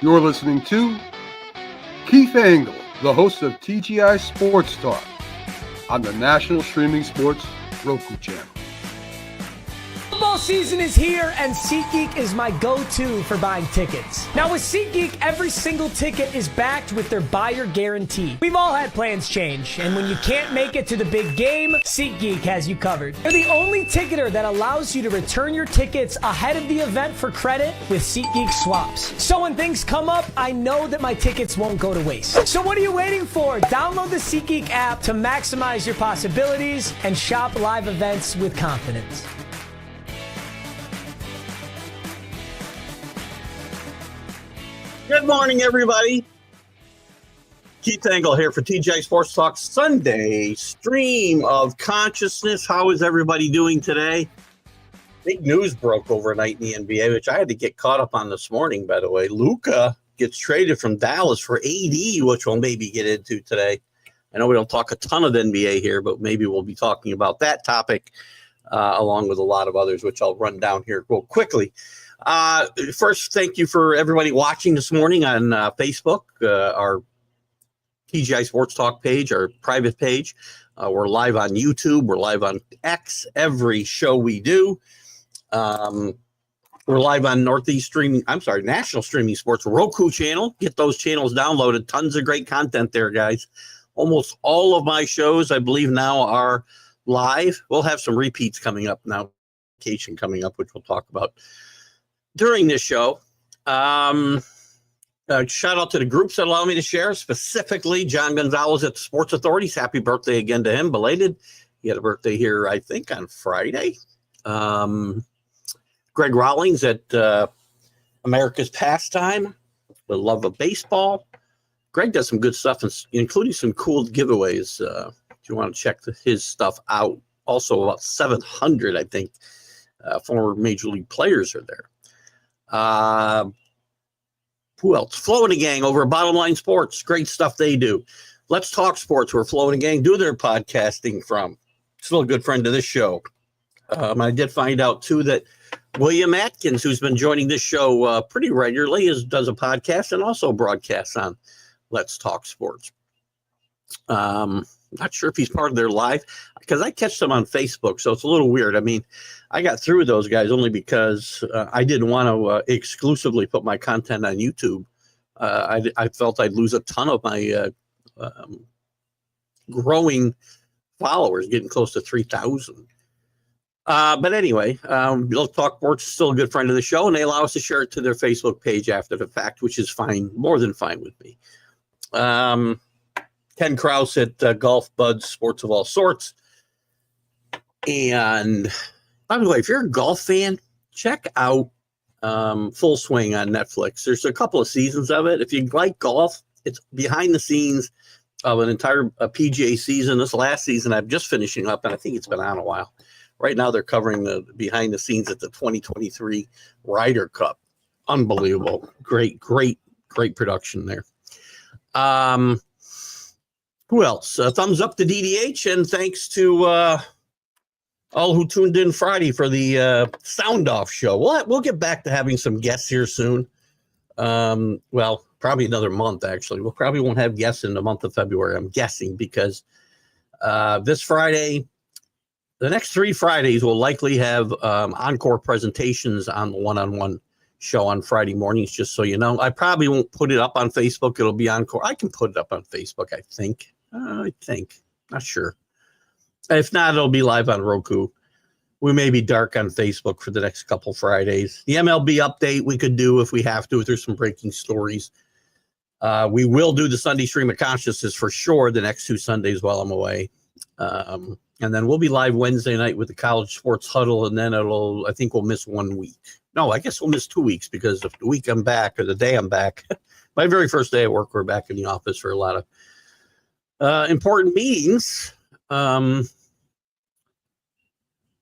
You're listening to Keith Engle, the host of TGI Sports Talk on the National Streaming Sports Roku channel. Football season is here, and SeatGeek is my go-to for buying tickets. Now, with SeatGeek, every single ticket is backed with their buyer guarantee. We've all had plans change, and when you can't make it to the big game, SeatGeek has you covered. They're the only ticketer that allows you to return your tickets ahead of the event for credit with SeatGeek swaps. So when things come up, I know that my tickets won't go to waste. So what are you waiting for? Download the SeatGeek app to maximize your possibilities and shop live events with confidence. Good morning, everybody. Keith Engle here for TGI Sports Talk Sunday stream of consciousness. How is everybody doing today? Big news broke overnight in the NBA, which I had to get caught up on this morning, by the way. Luka gets traded from Dallas for AD, which we'll maybe get into today. I know we don't talk a ton of NBA here, but maybe we'll be talking about that topic along with a lot of others, which I'll run down here real quickly. First, thank you for everybody watching this morning on Facebook, our TGI Sports Talk page, our private page. We're live on YouTube. We're live on X every show we do. We're live on National Streaming Sports Roku channel. Get those channels downloaded. Tons of great content there, guys. Almost all of my shows, I believe, now are live. We'll have some repeats coming up now, coming up, which we'll talk about during this show. Shout out to the groups that allow me to share, specifically John Gonzalez at the Sports Authorities. Happy birthday again to him, belated. He had a birthday here, I think, on Friday. Greg Rawlings at America's Pastime, the love of baseball. Greg does some good stuff, including some cool giveaways. If you want to check his stuff out. Also, about 700, I think, former Major League players are there. Who else? Flo and the gang over at Bottom Line Sports. Great stuff they do. Let's Talk Sports, where Flo and the gang do their podcasting from. Still a good friend of this show. I did find out, too, that William Atkins, who's been joining this show pretty regularly, does a podcast and also broadcasts on Let's Talk Sports. Not sure if he's part of their live, because I catch them on Facebook, so it's a little weird. I mean, I got through those guys only because I didn't want to exclusively put my content on YouTube. I felt I'd lose a ton of my growing followers, getting close to 3,000. But anyway, Let's Talk Sports is still a good friend of the show, and they allow us to share it to their Facebook page after the fact, which is fine, more than fine with me. Ken Krause at Golf Buds Sports of All Sorts. And by the way, if you're a golf fan, check out Full Swing on Netflix. There's a couple of seasons of it. If you like golf, it's behind the scenes of an entire PGA season. This last season, I'm just finishing up, and I think it's been on a while. Right now, they're covering the behind the scenes at the 2023 Ryder Cup. Unbelievable. Great production there. Who else? Thumbs up to DDH, and thanks to all who tuned in Friday for the Sound Off show. We'll get back to having some guests here soon. Well, probably another month, actually. We'll probably won't have guests in the month of February, I'm guessing, because this Friday, the next 3 Fridays, will likely have encore presentations on the one-on-one show on Friday mornings, just so you know. I probably won't put it up on Facebook. It'll be encore. I can put it up on Facebook, I think. Not sure. If not, it'll be live on Roku. We may be dark on Facebook for the next couple Fridays. The MLB update we could do if we have to, if there's some breaking stories. We will do the Sunday stream of consciousness for sure the next 2 Sundays while I'm away. And then we'll be live Wednesday night with the College Sports Huddle, and then I think we'll miss 1 week. No, I guess we'll miss 2 weeks, because of the week I'm back, or the day I'm back, my very first day at work, we're back in the office for a lot of important meetings,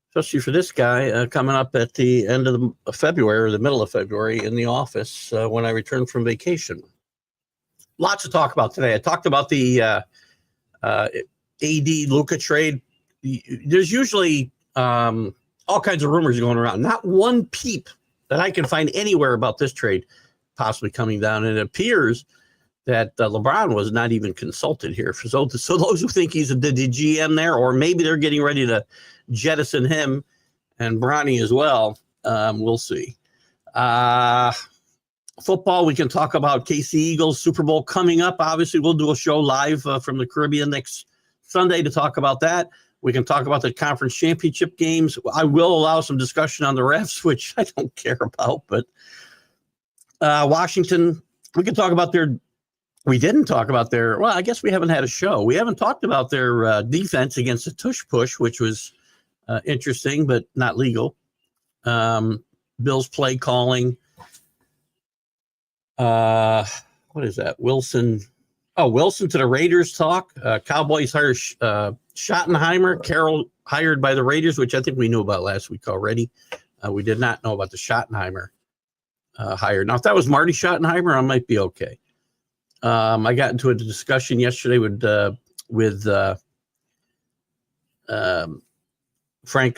especially for this guy coming up at the end of February, or the middle of February, in the office when I return from vacation. Lots to talk about today. I talked about the AD Luka trade. There's usually all kinds of rumors going around. Not one peep that I can find anywhere about this trade possibly coming down. And it appears that LeBron was not even consulted here. So those who think he's the GM there, or maybe they're getting ready to jettison him and Bronny as well, we'll see. Football, we can talk about KC Eagles Super Bowl coming up. Obviously, we'll do a show live from the Caribbean next Sunday to talk about that. We can talk about the conference championship games. I will allow some discussion on the refs, which I don't care about. But Washington, we can talk about their – we didn't talk about their – well, I guess we haven't had a show. We haven't talked about their defense against the tush push, which was interesting but not legal. Bill's play calling. What is that? Wilson to the Raiders talk. Cowboys hire Schottenheimer. Carroll hired by the Raiders, which I think we knew about last week already. We did not know about the Schottenheimer hire. Now, if that was Marty Schottenheimer, I might be okay. I got into a discussion yesterday with Frank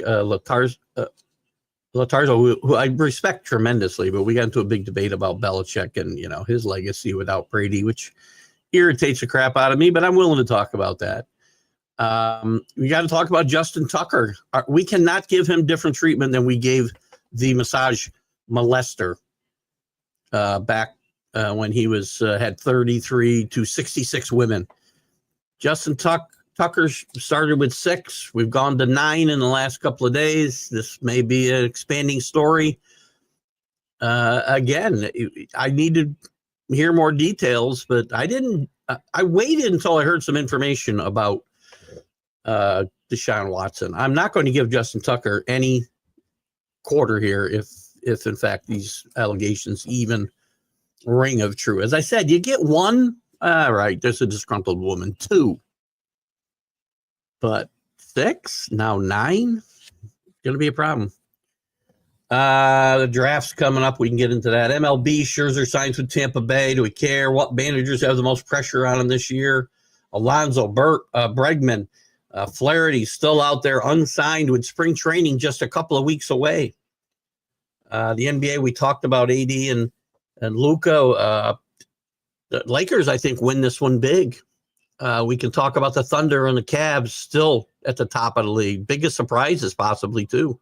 Latarzo, who I respect tremendously, but we got into a big debate about Belichick and, his legacy without Brady, which irritates the crap out of me, but I'm willing to talk about that. We got to talk about Justin Tucker. We cannot give him different treatment than we gave the massage molester back when he had 33 to 66 women. Justin Tucker started with 6. We've gone to 9 in the last couple of days. This may be an expanding story. Again, I need to hear more details, but I waited until I heard some information about Deshaun Watson. I'm not going to give Justin Tucker any quarter here if in fact these allegations even ring of true. As I said, you get 1. All right, there's a disgruntled woman. 2. But 6, now 9, going to be a problem. The draft's coming up. We can get into that. MLB, Scherzer signs with Tampa Bay. Do we care? What managers have the most pressure on him this year? Alonzo, Bregman, Flaherty still out there unsigned with spring training just a couple of weeks away. The NBA, we talked about AD and Luka. The Lakers, I think, win this one big. We can talk about the Thunder and the Cavs still at the top of the league. Biggest surprises possibly, too.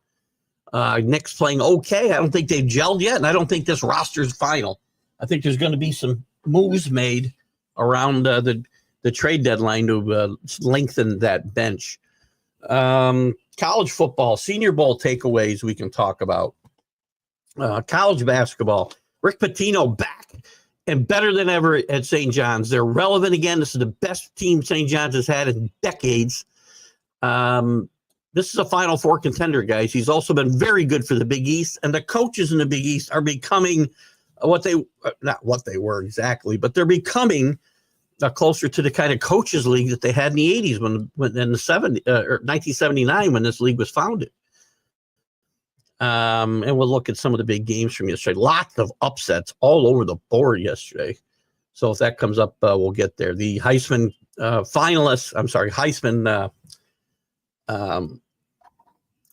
Knicks playing okay. I don't think they've gelled yet, and I don't think this roster's final. I think there's going to be some moves made around the trade deadline to lengthen that bench. College football, Senior Bowl takeaways we can talk about. College basketball, Rick Pitino back and better than ever at St. John's. They're relevant again. This is the best team St. John's has had in decades. This is a Final Four contender, guys. He's also been very good for the Big East, and the coaches in the Big East are becoming not what they were exactly, but they're becoming closer to the kind of coaches league that they had in the 80s when in the 70s or 1979 when this league was founded. And we'll look at some of the big games from yesterday. Lots of upsets all over the board yesterday. So if that comes up, we'll get there. The Heisman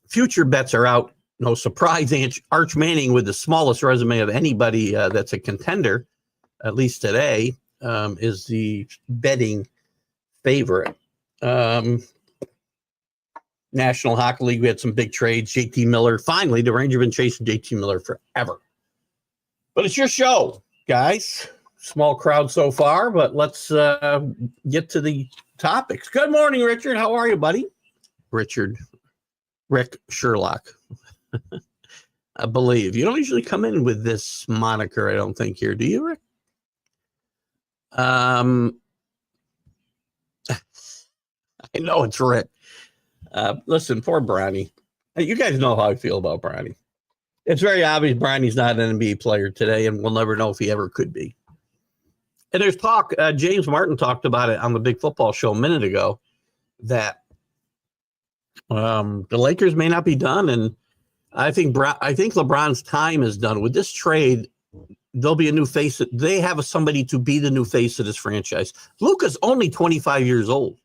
future bets are out. No surprise, Arch Manning with the smallest resume of anybody that's a contender, at least today, is the betting favorite. National Hockey League, we had some big trades. JT Miller, finally, the Rangers have been chasing JT Miller forever. But it's your show, guys. Small crowd so far, but let's get to the topics. Good morning, Richard. How are you, buddy? Rick Sherlock. I believe. You don't usually come in with this moniker, I don't think, here. Do you, Rick? I know it's Rick. Listen, poor Bronny. You guys know how I feel about Bronny. It's very obvious Bronny's not an NBA player today, and we'll never know if he ever could be. And there's talk, James Martin talked about it on the Big Football Show a minute ago, that the Lakers may not be done, and I think LeBron's time is done. With this trade, there'll be a new face. They have somebody to be the new face of this franchise. Luka's only 25 years old.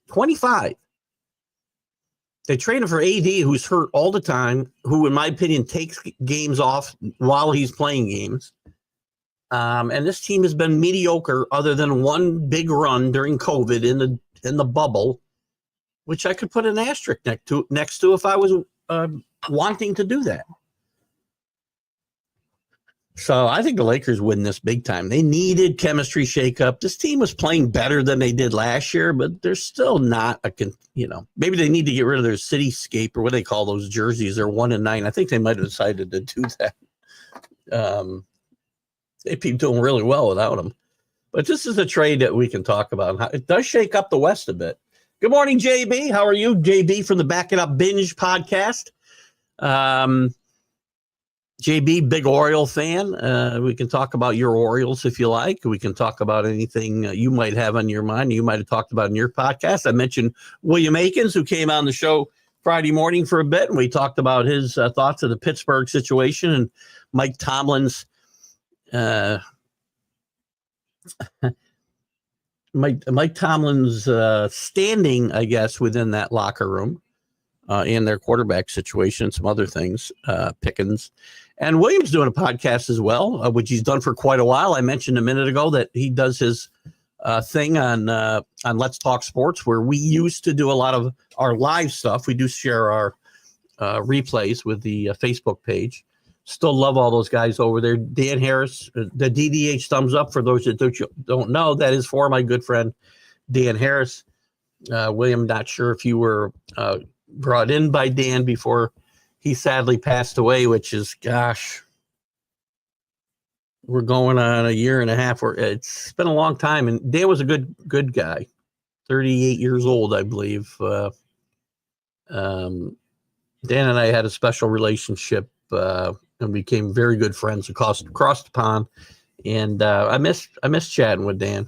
25. They trade him for AD, who's hurt all the time, who, in my opinion, takes games off while he's playing games. And this team has been mediocre other than one big run during COVID in the bubble, which I could put an asterisk next to if I was wanting to do that. So I think the Lakers win this big time. They needed chemistry shakeup. This team was playing better than they did last year, but they're still not maybe they need to get rid of their cityscape or what they call those jerseys. They're 1 and 9. I think they might have decided to do that. They'd be doing really well without them. But this is a trade that we can talk about. It does shake up the West a bit. Good morning, JB. How are you? JB from the Back It Up Binge podcast. JB, big Oriole fan. We can talk about your Orioles if you like. We can talk about anything you might have on your mind. You might have talked about in your podcast. I mentioned William Akins, who came on the show Friday morning for a bit, and we talked about his thoughts of the Pittsburgh situation and Mike Tomlin's Mike Tomlin's standing, I guess, within that locker room and their quarterback situation and some other things, Pickens. And William's doing a podcast as well, which he's done for quite a while. I mentioned a minute ago that he does his thing on Let's Talk Sports, where we used to do a lot of our live stuff. We do share our replays with the Facebook page. Still love all those guys over there. Dan Harris, the DDH thumbs up for those that don't know. That is for my good friend, Dan Harris. William, not sure if you were brought in by Dan before he sadly passed away, which is, gosh, we're going on a year and a half. It's been a long time. And Dan was a good guy, 38 years old, I believe. Dan and I had a special relationship and became very good friends across the pond. And I miss chatting with Dan.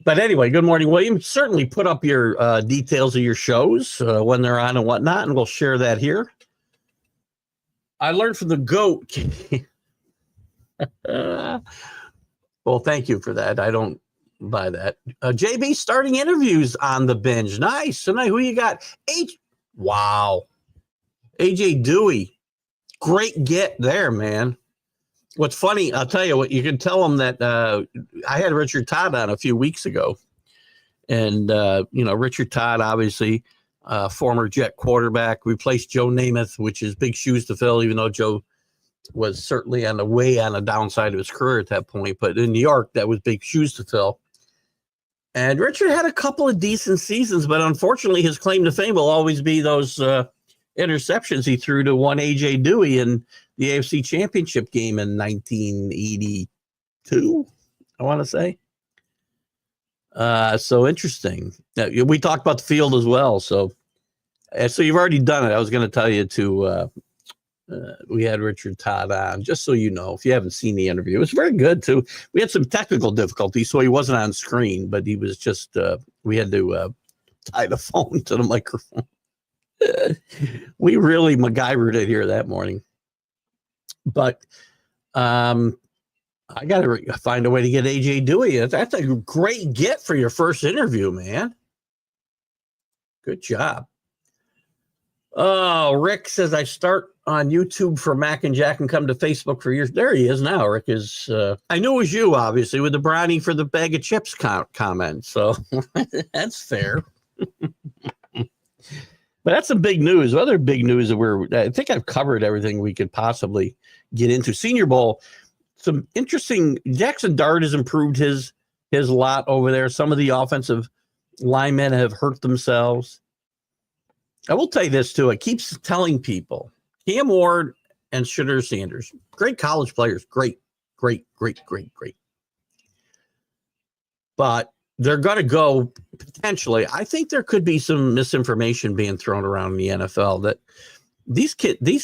But anyway, good morning, William. Certainly put up your details of your shows when they're on and whatnot, and we'll share that here. I learned from the GOAT. Well, thank you for that. I don't buy that. JB starting interviews on the binge. Nice. Tonight, who you got? Wow. AJ Dewey. Great get there, man. What's funny, I'll tell you what, you can tell them that I had Richard Todd on a few weeks ago. And, Richard Todd, obviously, former Jet quarterback, replaced Joe Namath, which is big shoes to fill, even though Joe was certainly on the downside of his career at that point. But in New York, that was big shoes to fill. And Richard had a couple of decent seasons, but unfortunately, his claim to fame will always be those interceptions he threw to one AJ Dewey in the AFC Championship game in 1982, I want to say. So interesting. We talked about the field as well. So you've already done it. I was going to tell you we had Richard Todd on, just so you know, if you haven't seen the interview. It was very good, too. We had some technical difficulties, so he wasn't on screen, but he was just, we had to tie the phone to the microphone. We really MacGyvered it here that morning. But I got to find a way to get AJ Dewey. That's a great get for your first interview, man. Good job. Oh, Rick says, I start on YouTube for Mac and Jack and come to Facebook for years. There he is now. Rick is, I knew it was you, obviously, with the brownie for the bag of chips comment. So that's fair. But that's some big news. Other big news that I think I've covered everything we could possibly get into. Senior Bowl, some interesting. Jackson Dart has improved his lot over there. Some of the offensive linemen have hurt themselves. I will tell you this too. I keep telling people, Cam Ward and Shedeur Sanders, great college players, great. But they're going to go potentially. I think there could be some misinformation being thrown around in the NFL that these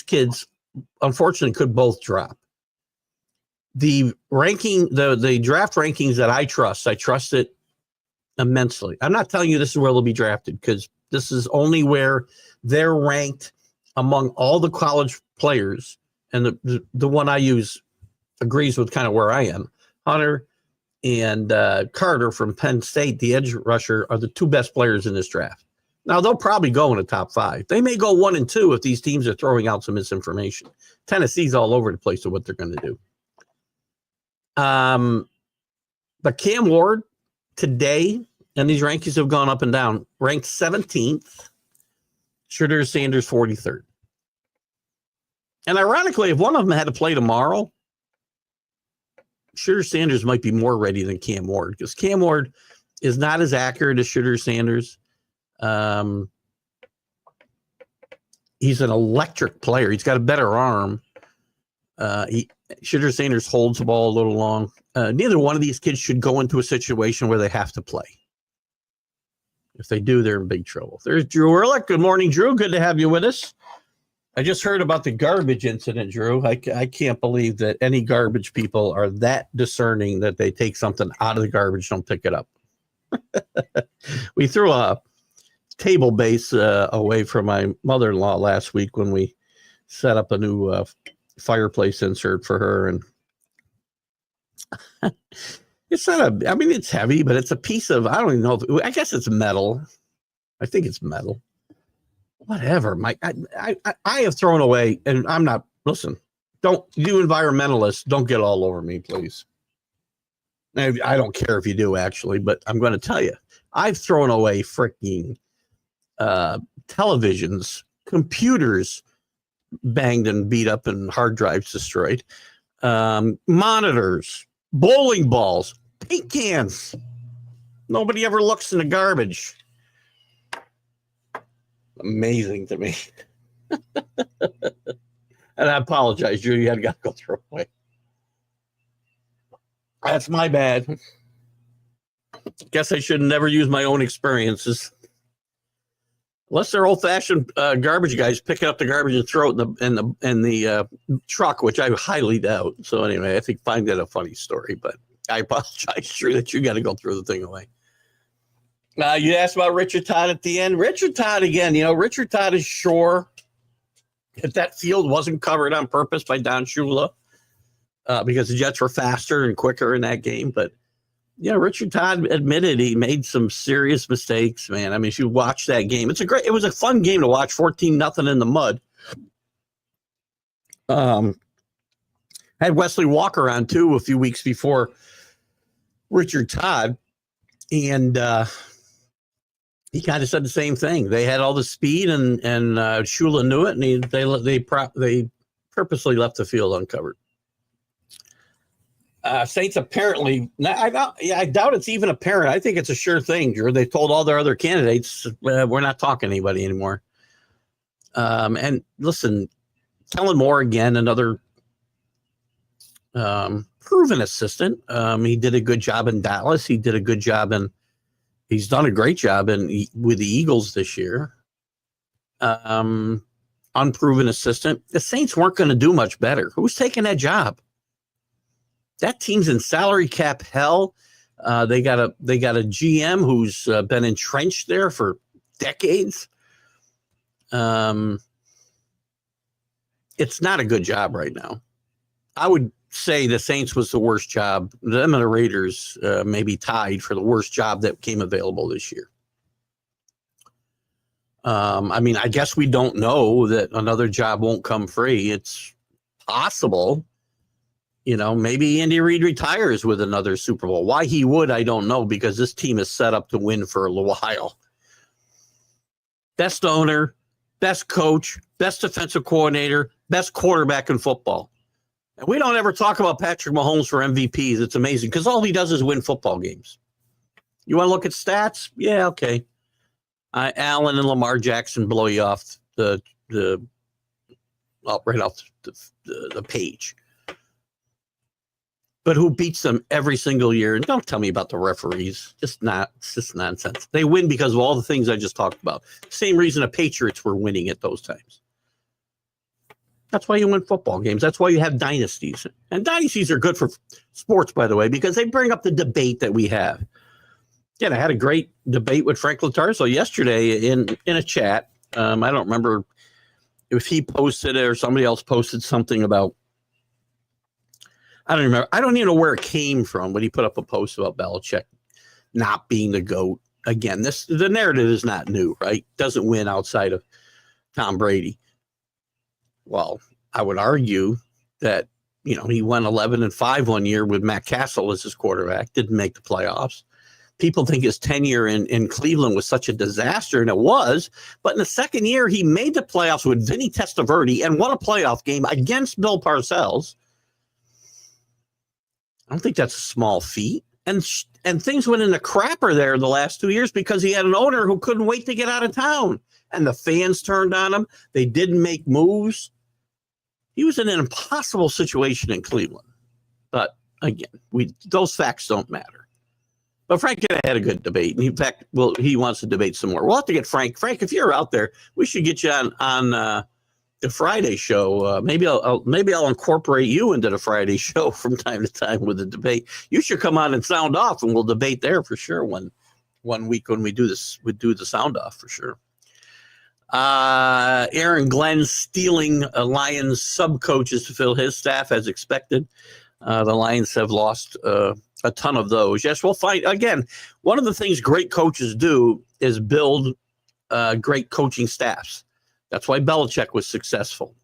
kids, unfortunately, could both drop. The ranking, the draft rankings that I trust it immensely. I'm not telling you this is where they'll be drafted because this is only where they're ranked among all the college players. And the one I use agrees with kind of where I am. Hunter, and Carter from Penn State, the edge rusher, are the two best players in this draft. Now, they'll probably go in the top 5. They may go 1 and 2 if these teams are throwing out some misinformation. Tennessee's all over the place of what they're going to do. But Cam Ward today, and these rankings have gone up and down, ranked 17th, Shedeur Sanders 43rd. And ironically, if one of them had to play tomorrow, Shedeur Sanders might be more ready than Cam Ward, because Cam Ward is not as accurate as Shedeur Sanders. He's an electric player. He's got a better arm. Shedeur Sanders holds the ball a little long. Neither one of these kids should go into a situation where they have to play. If they do, they're in big trouble. There's Drew Ehrlich. Good morning, Drew. Good to have you with us. I just heard about the garbage incident, Drew. I can't believe that any garbage people are that discerning that they take something out of the garbage, don't pick it up. We threw a table base away from my mother-in-law last week when we set up a new fireplace insert for her, and it's not I mean, it's heavy, but it's a piece of, I don't even know I guess it's metal. I think it's metal. Whatever. I have thrown away, and I'm not, listen, you environmentalists, don't get all over me, please. I don't care if you do, actually, but I'm going to tell you, I've thrown away freaking televisions, computers banged and beat up, and hard drives destroyed, monitors, bowling balls, paint cans. Nobody ever looks in the garbage. Amazing to me. And I apologize, Drew. You had to go throw away. That's my bad. Guess I should never use my own experiences. Unless they're old-fashioned garbage guys picking up the garbage and throw it in the truck, which I highly doubt. So anyway, I find that a funny story, but I apologize, Drew, that you got to go throw the thing away. You asked about Richard Todd at the end. Richard Todd, again, Richard Todd is sure that field wasn't covered on purpose by Don Shula because the Jets were faster and quicker in that game. But, Richard Todd admitted he made some serious mistakes, man. I mean, if you watch that game, it was a fun game to watch, 14-0 in the mud. Had Wesley Walker on, too, a few weeks before Richard Todd. And he kind of said the same thing. They had all the speed, and Shula knew it, and they purposely left the field uncovered. Saints apparently, I doubt it's even apparent. I think it's a sure thing, Drew. They told all their other candidates, we're not talking to anybody anymore. And listen, Kellen Moore, again, another proven assistant. He did a good job in Dallas. He did a good job he's done a great job with the Eagles this year. Unproven assistant. The Saints weren't going to do much better. Who's taking that job? That team's in salary cap hell. They got a GM who's been entrenched there for decades. It's not a good job right now. I would say the Saints was the worst job. Them and the Raiders maybe tied for the worst job that came available this year. I mean, I guess we don't know that another job won't come free. It's possible. Maybe Andy Reid retires with another Super Bowl. Why he would, I don't know, because this team is set up to win for a little while. Best owner, best coach, best defensive coordinator, best quarterback in football. And we don't ever talk about Patrick Mahomes for MVPs. It's amazing because all he does is win football games. You want to look at stats? Yeah, okay. Allen and Lamar Jackson blow you off right off the page. But who beats them every single year? And don't tell me about the referees. It's just nonsense. They win because of all the things I just talked about. Same reason the Patriots were winning at those times. That's why you win football games. That's why you have dynasties. And dynasties are good for sports, by the way, because they bring up the debate that we have. Again, I had a great debate with Frank Latarso yesterday in a chat. I don't remember if he posted it or somebody else posted something about I don't remember. I don't even know where it came from, but he put up a post about Belichick not being the GOAT. Again, the narrative is not new, right? Doesn't win outside of Tom Brady. Well, I would argue that, he won 11-5 one year with Matt Castle as his quarterback, didn't make the playoffs. People think his tenure in Cleveland was such a disaster, and it was. But in the second year, he made the playoffs with Vinny Testaverde and won a playoff game against Bill Parcells. I don't think that's a small feat. And things went in the crapper there the last 2 years because he had an owner who couldn't wait to get out of town. And the fans turned on him. They didn't make moves. He was in an impossible situation in Cleveland. But again, those facts don't matter. But Frank and I had a good debate. In fact, he wants to debate some more. We'll have to get Frank. Frank, if you're out there, we should get you on the Friday show. Maybe I'll incorporate you into the Friday show from time to time with the debate. You should come on and sound off, and we'll debate there for sure. One week when we do this, we do the sound off for sure. Aaron Glenn stealing Lions sub coaches to fill his staff as expected. The Lions have lost a ton of those. Yes, we'll find again. One of the things great coaches do is build great coaching staffs. That's why Belichick was successful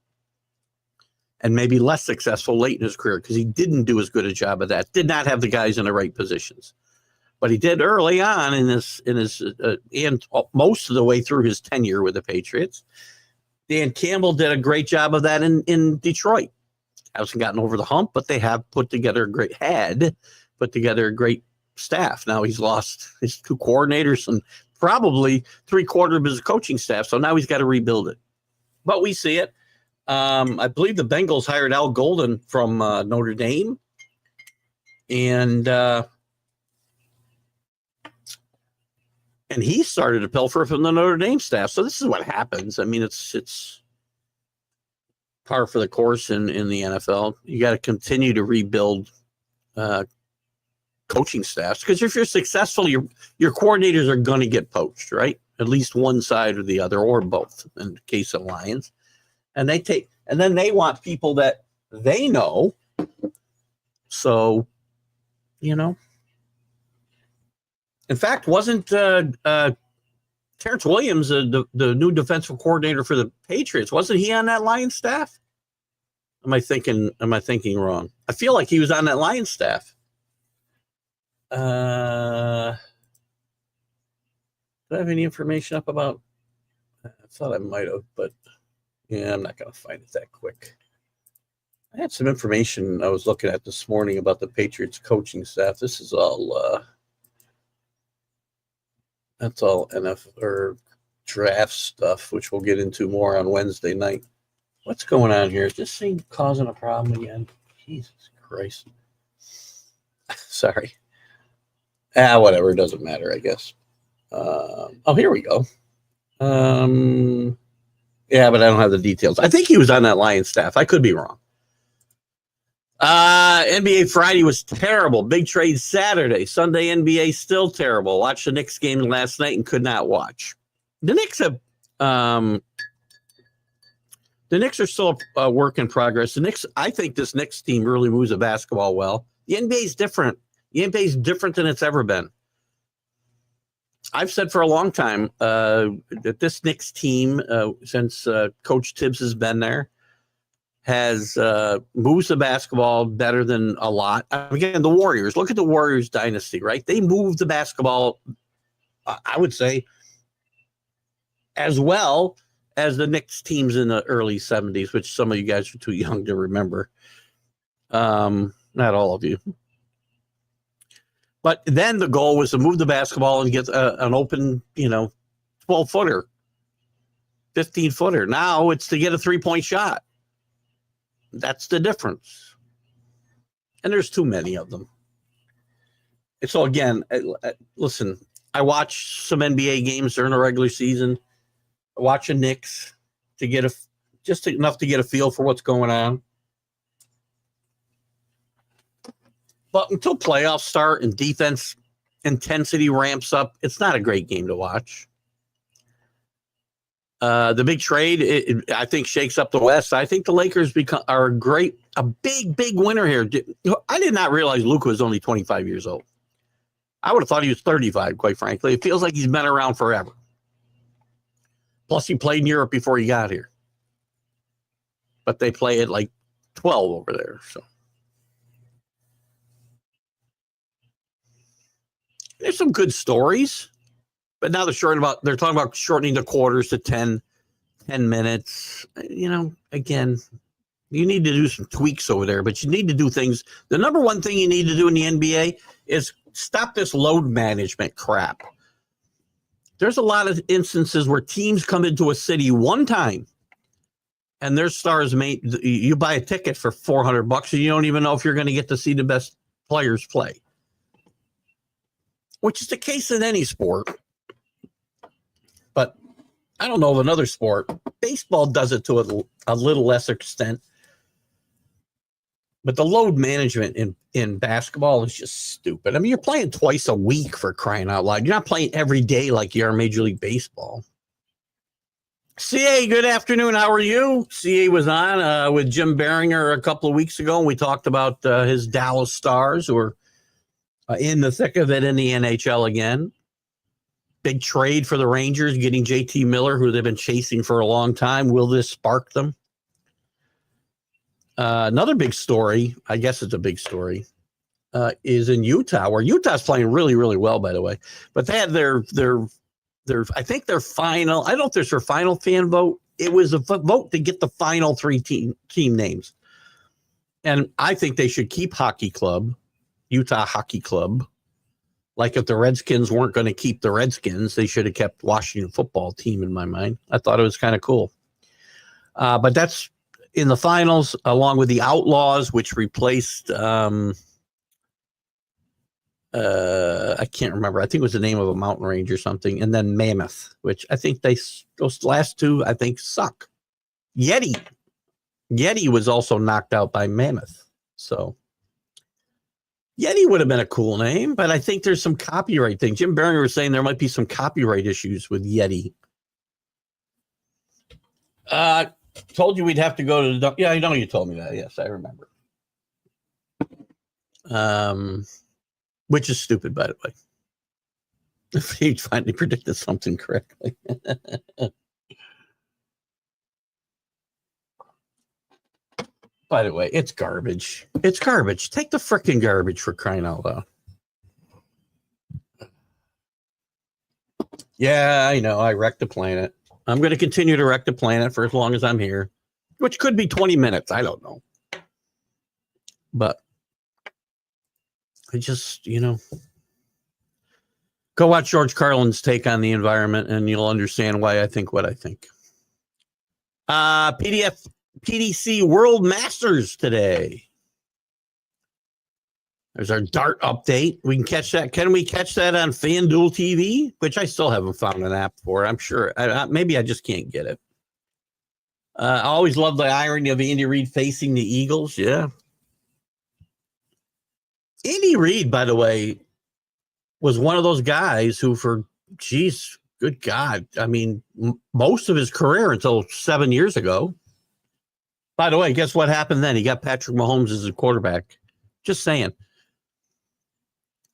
and maybe less successful late in his career because he didn't do as good a job of that. Did not have the guys in the right positions. But he did early on in his and most of the way through his tenure with the Patriots. Dan Campbell did a great job of that in Detroit. Hasn't gotten over the hump, but they have put together a great staff. Now he's lost his two coordinators and probably 3/4 of his coaching staff. So now he's got to rebuild it. But we see it. I believe the Bengals hired Al Golden from Notre Dame, and he started to pilfer from the Notre Dame staff. So this is what happens. I mean, it's par for the course in the NFL. You got to continue to rebuild coaching staffs because if you're successful, your coordinators are going to get poached, right? At least one side or the other, or both. In the case of Lions, and then they want people that they know. So, in fact, wasn't Terrence Williams the new defensive coordinator for the Patriots? Wasn't he on that Lions staff? Am I thinking wrong? I feel like he was on that Lions staff. Do I have any information up about? I thought I might have, but yeah, I'm not going to find it that quick. I had some information I was looking at this morning about the Patriots coaching staff. This is all that's all NFL or draft stuff, which we'll get into more on Wednesday night. What's going on here? Is this thing causing a problem again? Jesus Christ. Sorry. Whatever. It doesn't matter, I guess. Here we go. Yeah, but I don't have the details. I think he was on that Lions staff. I could be wrong. NBA Friday was terrible. Big trade Saturday. Sunday NBA still terrible. Watched the Knicks game last night and could not watch. The Knicks have the Knicks are still a work in progress. I think this Knicks team really moves the basketball well. The NBA is different. The NBA is different than it's ever been. I've said for a long time that this Knicks team, since Coach Tibbs has been there, has moves the basketball better than a lot. Again, the Warriors. Look at the Warriors dynasty, right? They moved the basketball, I would say, as well as the Knicks teams in the early 70s, which some of you guys are too young to remember. Not all of you. But then the goal was to move the basketball and get an open, 12-footer, 15-footer. Now it's to get a three-point shot. That's the difference. And there's too many of them. And so, again, listen, I watch some NBA games during the regular season. I watch the Knicks to get just enough to get a feel for what's going on. But until playoffs start and defense intensity ramps up, it's not a great game to watch. The big trade, I think, shakes up the West. I think the Lakers are a big winner here. I did not realize Luka was only 25 years old. I would have thought he was 35, quite frankly. It feels like he's been around forever. Plus, he played in Europe before he got here. But they play at like 12 over there. So there's some good stories. But now they're talking about shortening the quarters to 10 minutes. Again, you need to do some tweaks over there, but you need to do things. The number one thing you need to do in the NBA is stop this load management crap. There's a lot of instances where teams come into a city one time and their stars you buy a ticket for $400 and you don't even know if you're going to get to see the best players play, which is the case in any sport. But I don't know of another sport. Baseball does it to a little lesser extent. But the load management in basketball is just stupid. I mean, you're playing twice a week, for crying out loud. You're not playing every day like you are Major League Baseball. CA, good afternoon. How are you? CA was on with Jim Behringer a couple of weeks ago, and we talked about his Dallas Stars, who are in the thick of it in the NHL again. Big trade for the Rangers, getting JT Miller, who they've been chasing for a long time. Will this spark them? Another big story, I guess it's a big story, is in Utah, where Utah's playing really, really well, by the way. But they had their I think their final, I don't know if there's their final fan vote. It was a vote to get the final three team names. And I think they should keep Utah Hockey Club. Like if the Redskins weren't going to keep the Redskins, they should have kept Washington Football Team in my mind. I thought it was kind of cool. But that's in the finals, along with the Outlaws, which replaced, I can't remember. I think it was the name of a mountain range or something. And then Mammoth, which I think those last two, I think, suck. Yeti was also knocked out by Mammoth. So Yeti would have been a cool name, but I think there's some copyright thing. Jim Behringer was saying there might be some copyright issues with Yeti. Told you we'd have to go to the... Yeah, I know you told me that. Yes, I remember. Which is stupid, by the way. If he finally predicted something correctly. By the way, it's garbage. It's garbage. Take the frickin' garbage, for crying out loud. Yeah, I know. I wrecked the planet. I'm going to continue to wreck the planet for as long as I'm here, which could be 20 minutes. I don't know. But I just, go watch George Carlin's take on the environment and you'll understand why I think what I think. PDC World Masters today. There's our dart update. We can catch that. Can we catch that on FanDuel TV? Which I still haven't found an app for. I'm sure. Maybe I just can't get it. I always love the irony of Andy Reid facing the Eagles. Yeah. Andy Reid, by the way, was one of those guys who good God. I mean, most of his career until 7 years ago. By the way, guess what happened then? He got Patrick Mahomes as a quarterback. Just saying.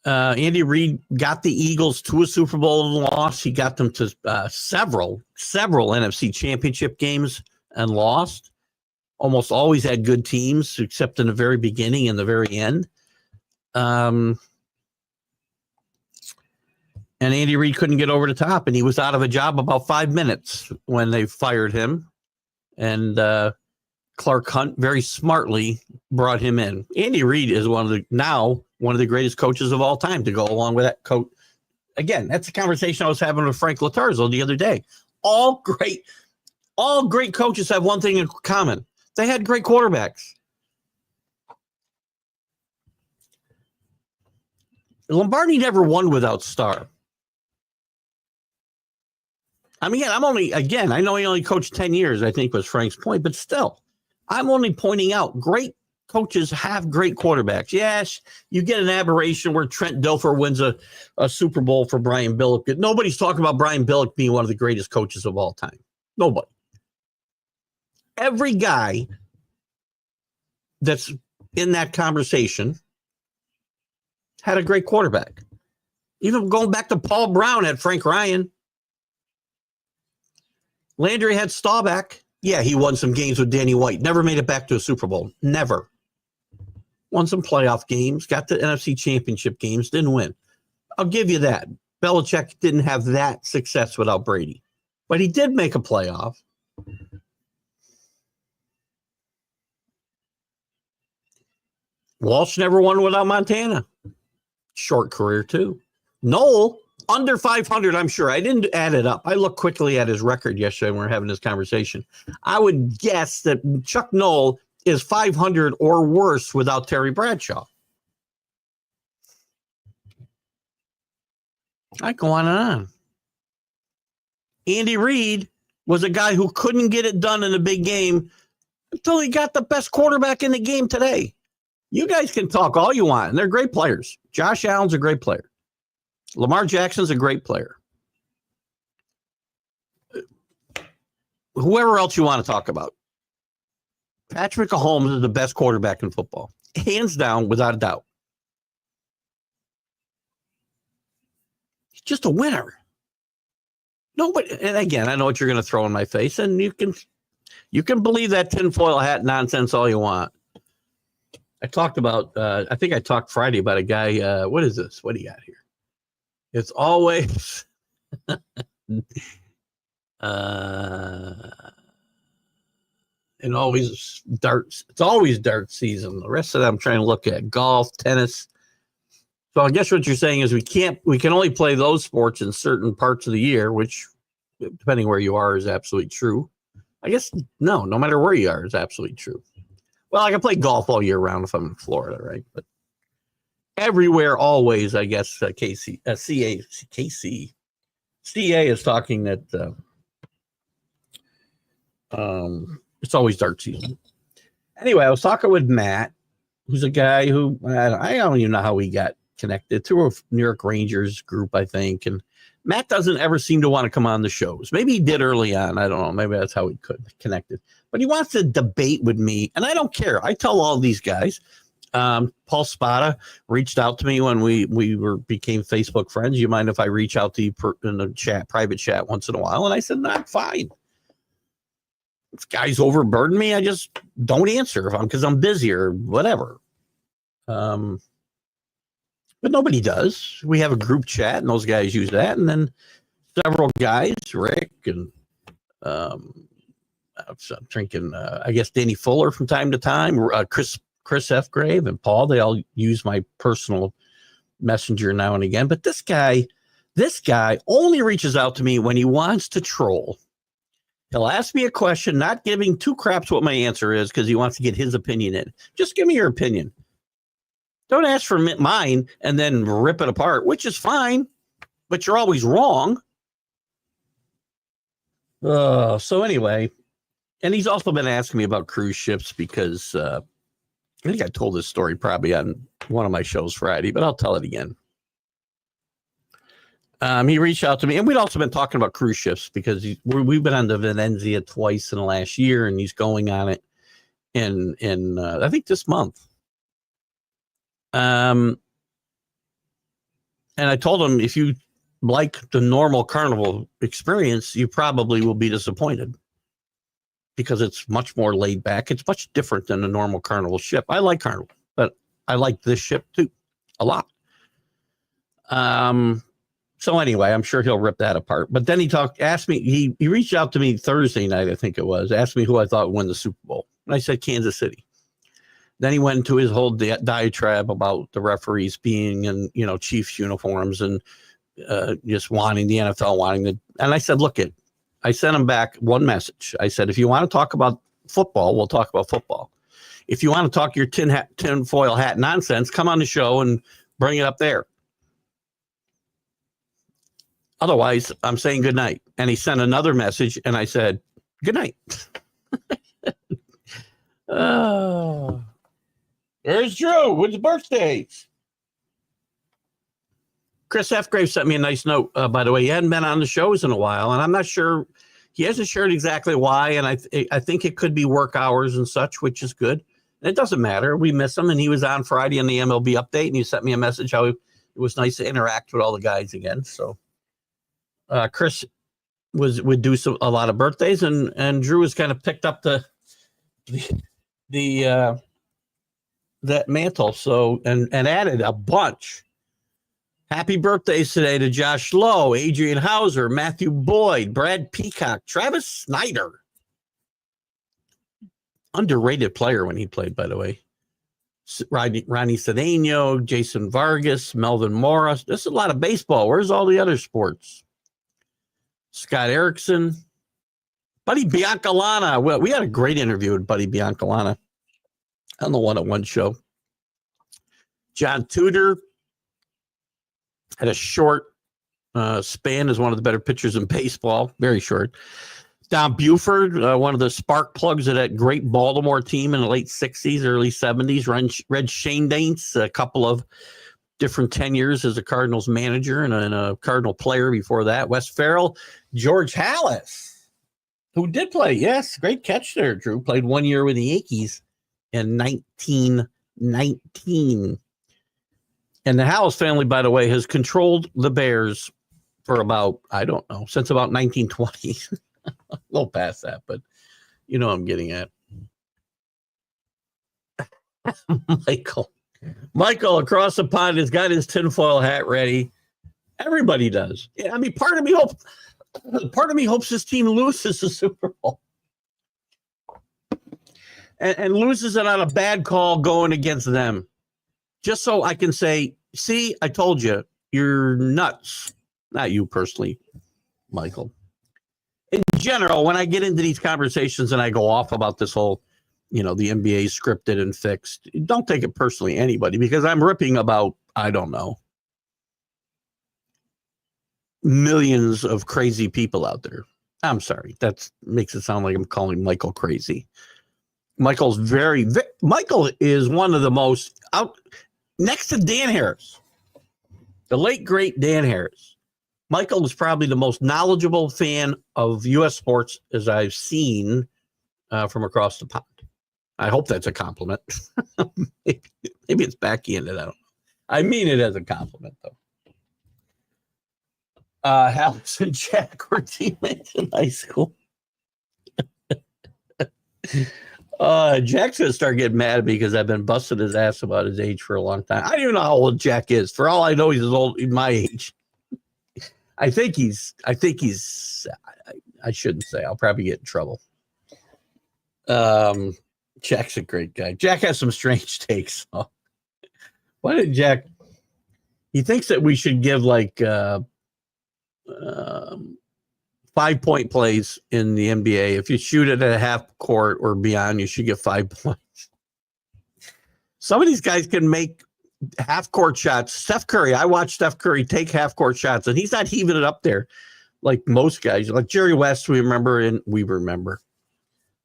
Andy Reid got the Eagles to a Super Bowl and lost. He got them to several NFC championship games and lost. Almost always had good teams, except in the very beginning and the very end. And Andy Reid couldn't get over the top, and he was out of a job about 5 minutes when they fired him. And Clark Hunt very smartly brought him in. Andy Reid is one of the greatest coaches of all time, to go along with that coach. Again, that's a conversation I was having with Frank Latarzo the other day. All great coaches have one thing in common. They had great quarterbacks. Lombardi never won without Starr. I mean, I know he only coached 10 years, I think was Frank's point, but still, I'm only pointing out great coaches have great quarterbacks. Yes, you get an aberration where Trent Dilfer wins a Super Bowl for Brian Billick. Nobody's talking about Brian Billick being one of the greatest coaches of all time. Nobody. Every guy that's in that conversation had a great quarterback. Even going back to Paul Brown had Frank Ryan. Landry had Staubach. Yeah, he won some games with Danny White. Never made it back to a Super Bowl. Never. Won some playoff games. Got the NFC Championship games. Didn't win. I'll give you that. Belichick didn't have that success without Brady. But he did make a playoff. Walsh never won without Montana. Short career, too. Noel, under 500, I'm sure. I didn't add it up. I looked quickly at his record yesterday when we were having this conversation. I would guess that Chuck Noel is 500 or worse without Terry Bradshaw. I go on and on. Andy Reid was a guy who couldn't get it done in a big game until he got the best quarterback in the game today. You guys can talk all you want, and they're great players. Josh Allen's a great player. Lamar Jackson's a great player. Whoever else you want to talk about. Patrick Mahomes is the best quarterback in football. Hands down, without a doubt. He's just a winner. Nobody, and again, I know what you're going to throw in my face, and you can believe that tinfoil hat nonsense all you want. I talked about, I think I talked Friday about a guy, what is this? What do you got here? It's always, and always darts. It's always dart season. The rest of them I'm trying to look at golf, tennis. So I guess what you're saying is we can only play those sports in certain parts of the year, which depending where you are is absolutely true. I guess no matter where you are is absolutely true. Well, I can play golf all year round if I'm in Florida, right? But everywhere, always, I guess, CA is talking that it's always dart season. Anyway, I was talking with Matt, who's a guy who, I don't even know how he got connected, through a New York Rangers group, I think. And Matt doesn't ever seem to want to come on the shows. Maybe he did early on. I don't know. Maybe that's how he connected. But he wants to debate with me, and I don't care. I tell all these guys. Paul Spada reached out to me when we became Facebook friends. You mind if I reach out to you in the chat, private chat once in a while? And I said, no, fine. If guys overburden me, I just don't answer because I'm busy or whatever. But nobody does. We have a group chat, and those guys use that. And then several guys, Rick and I'm drinking, I guess, Danny Fuller from time to time, Chris F. Grave and Paul, they all use my personal messenger now and again. But this guy only reaches out to me when he wants to troll. He'll ask me a question, not giving two craps what my answer is because he wants to get his opinion in. Just give me your opinion. Don't ask for mine and then rip it apart, which is fine, but you're always wrong. So anyway, and he's also been asking me about cruise ships because I think I told this story probably on one of my shows Friday, but I'll tell it again. He reached out to me, and we'd also been talking about cruise ships because we've been on the Venezia twice in the last year, and he's going on it in I think this month. And I told him, if you like the normal Carnival experience, you probably will be disappointed because it's much more laid back. It's much different than a normal Carnival ship. I like Carnival, but I like this ship too, a lot. So anyway, I'm sure he'll rip that apart. But then asked me, he reached out to me Thursday night, I think it was, asked me who I thought would win the Super Bowl. And I said Kansas City. Then he went into his whole diatribe about the referees being in, Chiefs uniforms and just wanting the NFL, and I said, I sent him back one message. I said, if you want to talk about football, we'll talk about football. If you want to talk your tinfoil hat nonsense, come on the show and bring it up there. Otherwise, I'm saying good night. And he sent another message, and I said, good night. Oh, there's Drew with his birthdays. Chris F. Grave sent me a nice note, by the way. He hadn't been on the shows in a while, and I'm not sure. He hasn't shared exactly why, and I think it could be work hours and such, which is good. And it doesn't matter. We miss him, and he was on Friday on the MLB update, and he sent me a message how it was nice to interact with all the guys again. So Chris would do a lot of birthdays, and Drew has kind of picked up that mantle. So and added a bunch. Happy birthdays today to Josh Lowe, Adrian Hauser, Matthew Boyd, Brad Peacock, Travis Snyder. Underrated player when he played, by the way. Ronnie Cedeno, Jason Vargas, Melvin Morris. There's a lot of baseball. Where's all the other sports? Scott Erickson, Buddy Biancalana. Well, we had a great interview with Buddy Biancalana on the one-on-one show. John Tudor had a short span as one of the better pitchers in baseball. Very short. Don Buford, one of the spark plugs of that great Baltimore team in the late 60s, early 70s. Red Shane Daints, a couple of different tenures as a Cardinals manager and a Cardinal player before that. Wes Farrell, George Halas, who did play. Yes, great catch there, Drew. Played 1 year with the Yankees in 1919. And the Halas family, by the way, has controlled the Bears for about, I don't know, since about 1920. A little past that, but you know what I'm getting at. Michael across the pond has got his tinfoil hat ready. Everybody does. Yeah, I mean, part of me hopes his team loses the Super Bowl. And loses it on a bad call going against them. Just so I can say, see, I told you, you're nuts. Not you personally, Michael. In general, when I get into these conversations and I go off about this whole, the NBA scripted and fixed, don't take it personally, anybody, because I'm ripping about, I don't know, millions of crazy people out there. I'm sorry. That makes it sound like I'm calling Michael crazy. Michael is one of the most next to Dan Harris, the late, great Dan Harris. Michael is probably the most knowledgeable fan of U.S. sports as I've seen from across the pond. I hope that's a compliment. Maybe it's backhanded. I don't know. I mean it as a compliment, though. Alex and Jack were teammates in high school. Jack's going to start getting mad at me because I've been busting his ass about his age for a long time. I don't even know how old Jack is. For all I know, he's my age. I shouldn't say. I'll probably get in trouble. Jack's a great guy. Jack has some strange takes. So. Why did Jack? He thinks that we should give 5-point plays in the NBA. If you shoot it at a half court or beyond, you should get 5 points. Some of these guys can make half court shots. Steph Curry, I watched Steph Curry take half court shots, and he's not heaving it up there like most guys. Like Jerry West, we remember.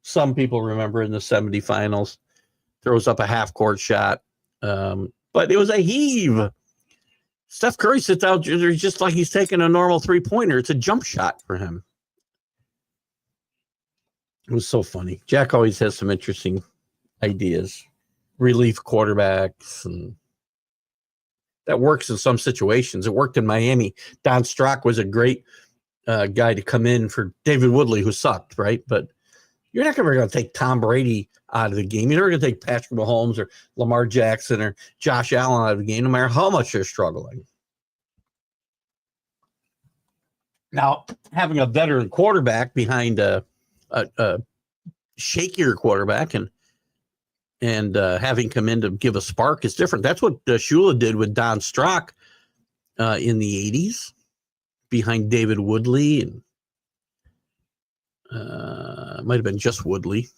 Some people remember in the 70 finals, throws up a half court shot. But it was a heave. Steph Curry sits out there just like he's taking a normal 3-pointer. It's a jump shot for him. It was so funny. Jack always has some interesting ideas. Relief quarterbacks, and that works in some situations. It worked in Miami. Don Strock was a great guy to come in for David Woodley, who sucked, right? But you're not ever going to take Tom Brady out of the game. You're never going to take Patrick Mahomes or Lamar Jackson or Josh Allen out of the game, no matter how much they're struggling. Now, having a veteran quarterback behind a shakier quarterback and having come in to give a spark is different. That's what Shula did with Don Strock in the 80s behind David Woodley, and might have been just Woodley.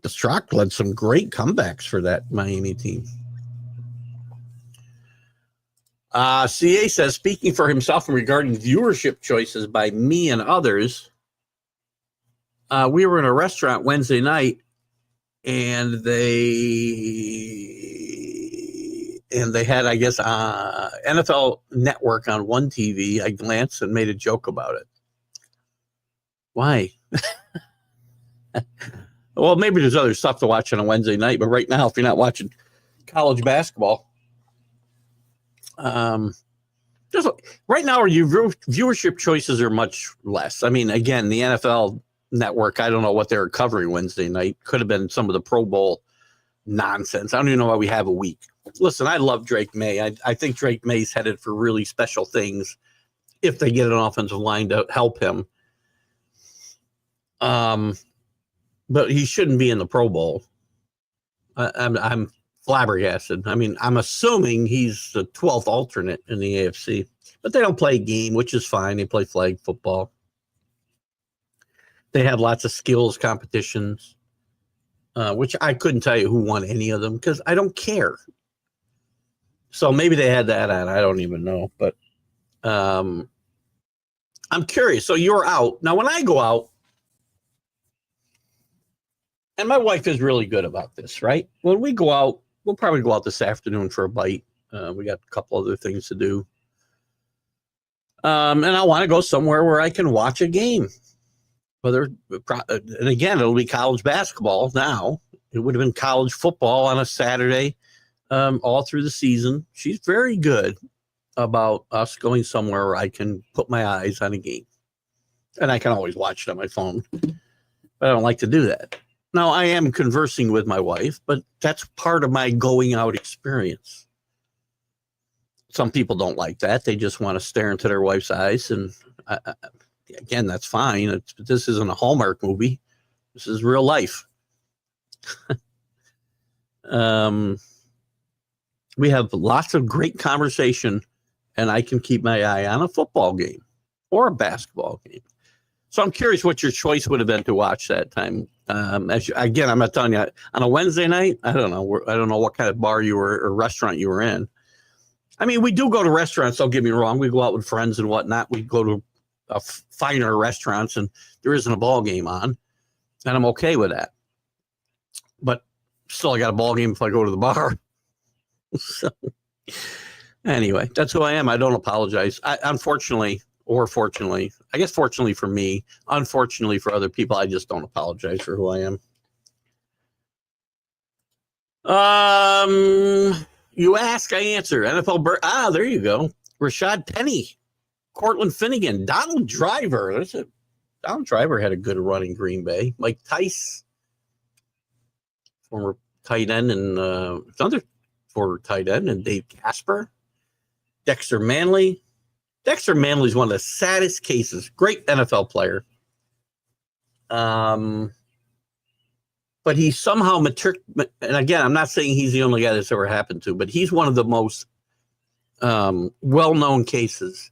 The Strock led some great comebacks for that Miami team. CA says, speaking for himself and regarding viewership choices by me and others, we were in a restaurant Wednesday night, and they had, I guess, NFL Network on one TV. I glanced and made a joke about it. Why? Well, maybe there's other stuff to watch on a Wednesday night, but right now, if you're not watching college basketball, just right now, your viewership choices are much less. I mean, again, the NFL Network, I don't know what they were covering Wednesday night. Could have been some of the Pro Bowl nonsense. I don't even know why we have a week. Listen, I love Drake May. I think Drake May's headed for really special things if they get an offensive line to help him. But he shouldn't be in the Pro Bowl. I'm flabbergasted. I mean, I'm assuming he's the 12th alternate in the AFC, but they don't play a game, which is fine. They play flag football. They have lots of skills competitions, which I couldn't tell you who won any of them because I don't care. So maybe they had that on. I don't even know, but I'm curious. So you're out. Now, when I go out, and my wife is really good about this, right? When we go out, we'll probably go out this afternoon for a bite. We got a couple other things to do. And I want to go somewhere where I can watch a game. And again, it'll be college basketball now. It would have been college football on a Saturday all through the season. She's very good about us going somewhere where I can put my eyes on a game. And I can always watch it on my phone. But I don't like to do that. Now, I am conversing with my wife, but that's part of my going out experience. Some people don't like that. They just want to stare into their wife's eyes. And again, that's fine. This isn't a Hallmark movie. This is real life. We have lots of great conversation, and I can keep my eye on a football game or a basketball game. So I'm curious what your choice would have been to watch that time. Again, I'm not telling you on a Wednesday night. I don't know. I don't know what kind of bar you were or restaurant you were in. I mean, we do go to restaurants. Don't get me wrong. We go out with friends and whatnot. We go to finer restaurants, and there isn't a ball game on, and I'm okay with that. But still, I got a ball game if I go to the bar. So anyway, that's who I am. I don't apologize. Unfortunately. Or fortunately, I guess fortunately for me, unfortunately for other people, I just don't apologize for who I am. You ask, I answer. NFL there you go. Rashad Penny, Cortland Finnegan, Donald Driver. Donald Driver had a good run in Green Bay. Mike Tice, former tight end, and another former tight end, and Dave Casper, Dexter Manley. Dexter Manley is one of the saddest cases. Great NFL player. But he somehow and again, I'm not saying he's the only guy that's ever happened to, but he's one of the most well-known cases.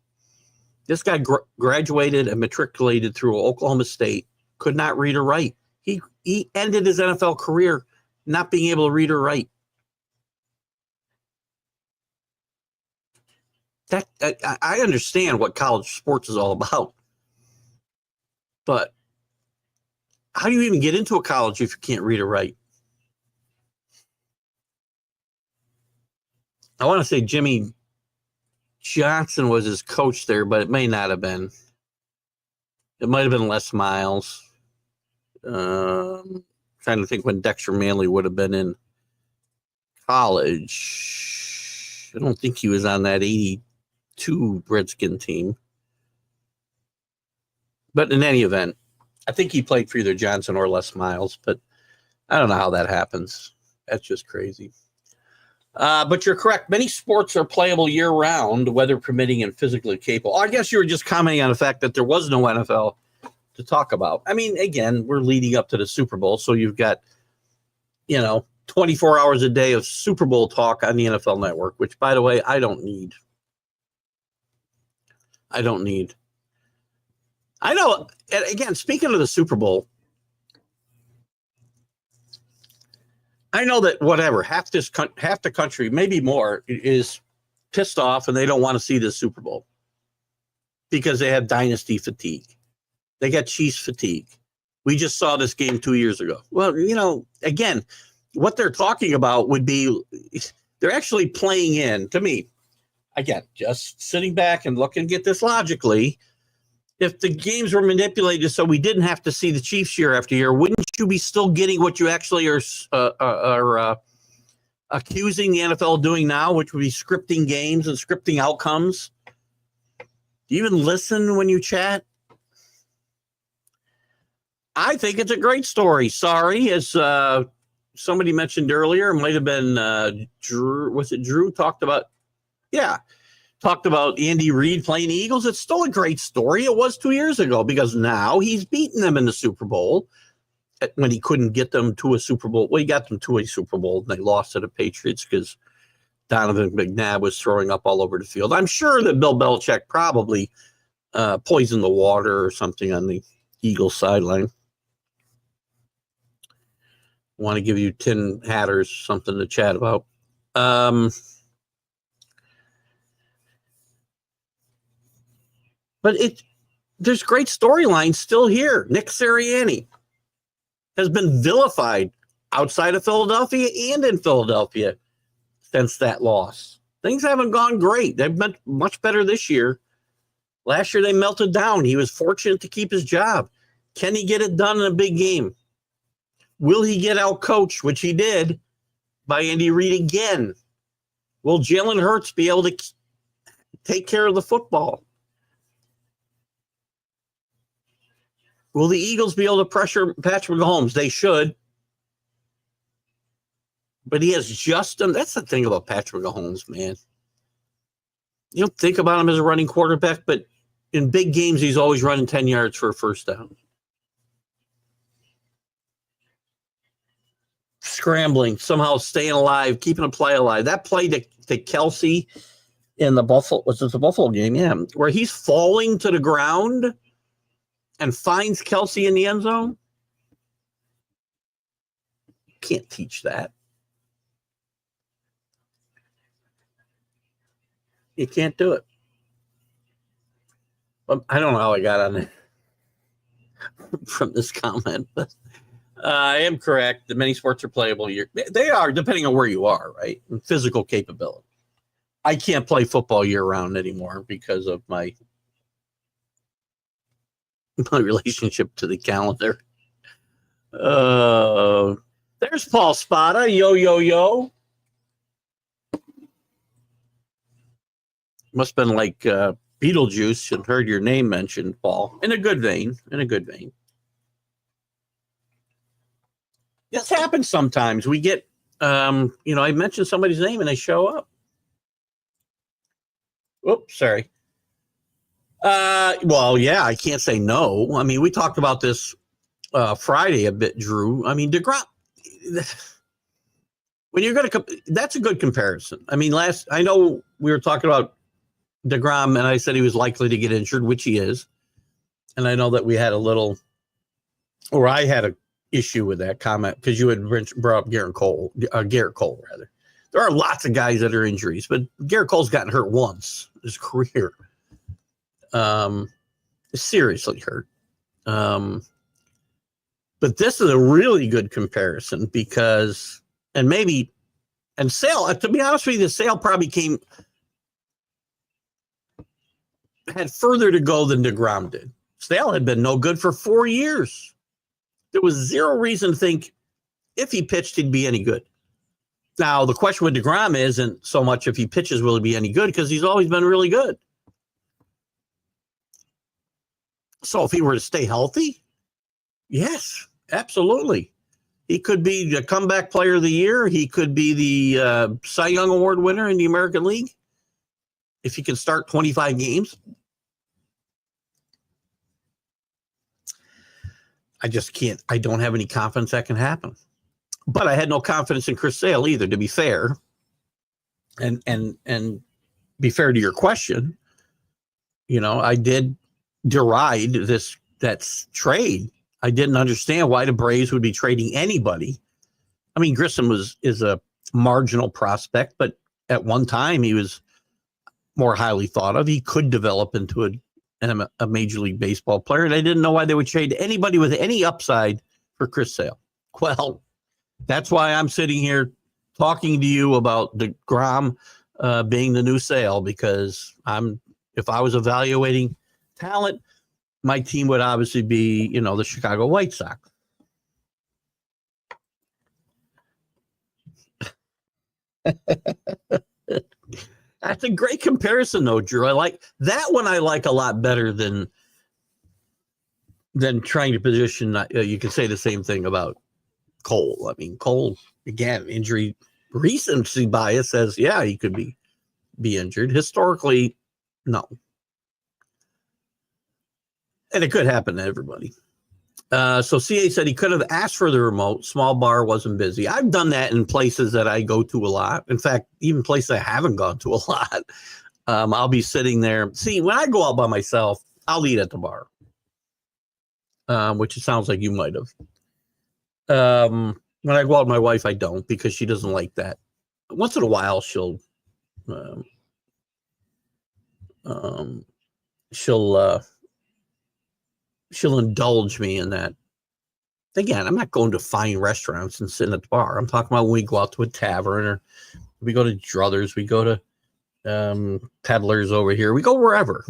This guy graduated and matriculated through Oklahoma State, could not read or write. He ended his NFL career not being able to read or write. I understand what college sports is all about, but how do you even get into a college if you can't read or write? I want to say Jimmy Johnson was his coach there, but it may not have been. It might have been Les Miles. Trying to think when Dexter Manley would have been in college. I don't think he was on that 82 Redskin team. But in any event, I think he played for either Johnson or Les Miles, but I don't know how that happens. That's just crazy. But you're correct. Many sports are playable year-round, weather permitting and physically capable. I guess you were just commenting on the fact that there was no NFL to talk about. I mean, again, we're leading up to the Super Bowl, so you've got, 24 hours a day of Super Bowl talk on the NFL Network, which, by the way, I don't need. I know, again, speaking of the Super Bowl, I know that whatever, half the country, maybe more, is pissed off and they don't want to see this Super Bowl because they have dynasty fatigue. They got Chiefs fatigue. We just saw this game 2 years ago. Well, again, what they're talking about would be they're actually playing in, to me, again, just sitting back and looking at this logically, if the games were manipulated so we didn't have to see the Chiefs year after year, wouldn't you be still getting what you actually are accusing the NFL of doing now, which would be scripting games and scripting outcomes? Do you even listen when you chat? I think it's a great story. Sorry, as somebody mentioned earlier, it might have been Drew. Was it Drew talked about? Yeah. Talked about Andy Reid playing the Eagles. It's still a great story. It was 2 years ago because now he's beaten them in the Super Bowl when he couldn't get them to a Super Bowl. Well, he got them to a Super Bowl and they lost to the Patriots because Donovan McNabb was throwing up all over the field. I'm sure that Bill Belichick probably poisoned the water or something on the Eagles sideline. Want to give you Tin Hatters something to chat about. But there's great storylines still here. Nick Sirianni has been vilified outside of Philadelphia and in Philadelphia since that loss. Things haven't gone great. They've been much better this year. Last year they melted down. He was fortunate to keep his job. Can he get it done in a big game? Will he get out-coached, which he did, by Andy Reid again? Will Jalen Hurts be able to take care of the football? Will the Eagles be able to pressure Patrick Mahomes? They should. But he has just done. That's the thing about Patrick Mahomes, man. You don't think about him as a running quarterback, but in big games, he's always running 10 yards for a first down. Scrambling, somehow staying alive, keeping a play alive. That play to Kelsey in the Buffalo game, yeah, where he's falling to the ground and finds Kelsey in the end zone. Can't teach that. You can't do it. I don't know how I got on it from this comment, but I am correct. The many sports are playable. They are, depending on where you are, right? And physical capability. I can't play football year-round anymore because of my relationship to the calendar. There's Paul Spada. Yo, yo, yo. Must have been like Beetlejuice and heard your name mentioned, Paul. In a good vein. This happens sometimes. We get, I mention somebody's name and they show up. Oops, sorry. Well, yeah, I can't say no. I mean, we talked about this Friday a bit, Drew. I mean, DeGrom, when you're going to, that's a good comparison. I mean, I know we were talking about DeGrom and I said he was likely to get injured, which he is. And I know that we had I had a issue with that comment because you had brought up Garrett Cole, rather. There are lots of guys that are injuries, but Garrett Cole's gotten hurt once in his career. Seriously hurt. But this is a really good comparison because, Sale, to be honest with you, the Sale probably had further to go than DeGrom did. Sale had been no good for 4 years. There was zero reason to think if he pitched, he'd be any good. Now, the question with DeGrom isn't so much if he pitches, will he be any good? Because he's always been really good. So if he were to stay healthy, yes, absolutely. He could be the comeback player of the year. He could be the Cy Young Award winner in the American League if he can start 25 games. I just can't. I don't have any confidence that can happen. But I had no confidence in Chris Sale either, to be fair. And be fair to your question, I did deride that trade. I didn't understand why the Braves would be trading anybody. I mean, Grissom is a marginal prospect, but at one time he was more highly thought of. He could develop into a Major League Baseball player, and I didn't know why they would trade anybody with any upside for Chris Sale. Well, that's why I'm sitting here talking to you about DeGrom being the new Sale, because if I was evaluating talent, my team would obviously be, the Chicago White Sox. That's a great comparison, though, Drew. I like that one. I like a lot better than trying to position. You could say the same thing about Cole. I mean, Cole, again, injury recency bias says, yeah, he could be injured. Historically, no. And it could happen to everybody. So CA said he could have asked for the remote. Small bar wasn't busy. I've done that in places that I go to a lot. In fact, even places I haven't gone to a lot. I'll be sitting there. See, when I go out by myself, I'll eat at the bar, which it sounds like you might have. When I go out with my wife, I don't, because she doesn't like that. Once in a while, she'll indulge me in that. Again, I'm not going to fine restaurants and sitting at the bar. I'm talking about when we go out to a tavern, or we go to Druthers, we go to Peddlers over here. We go wherever.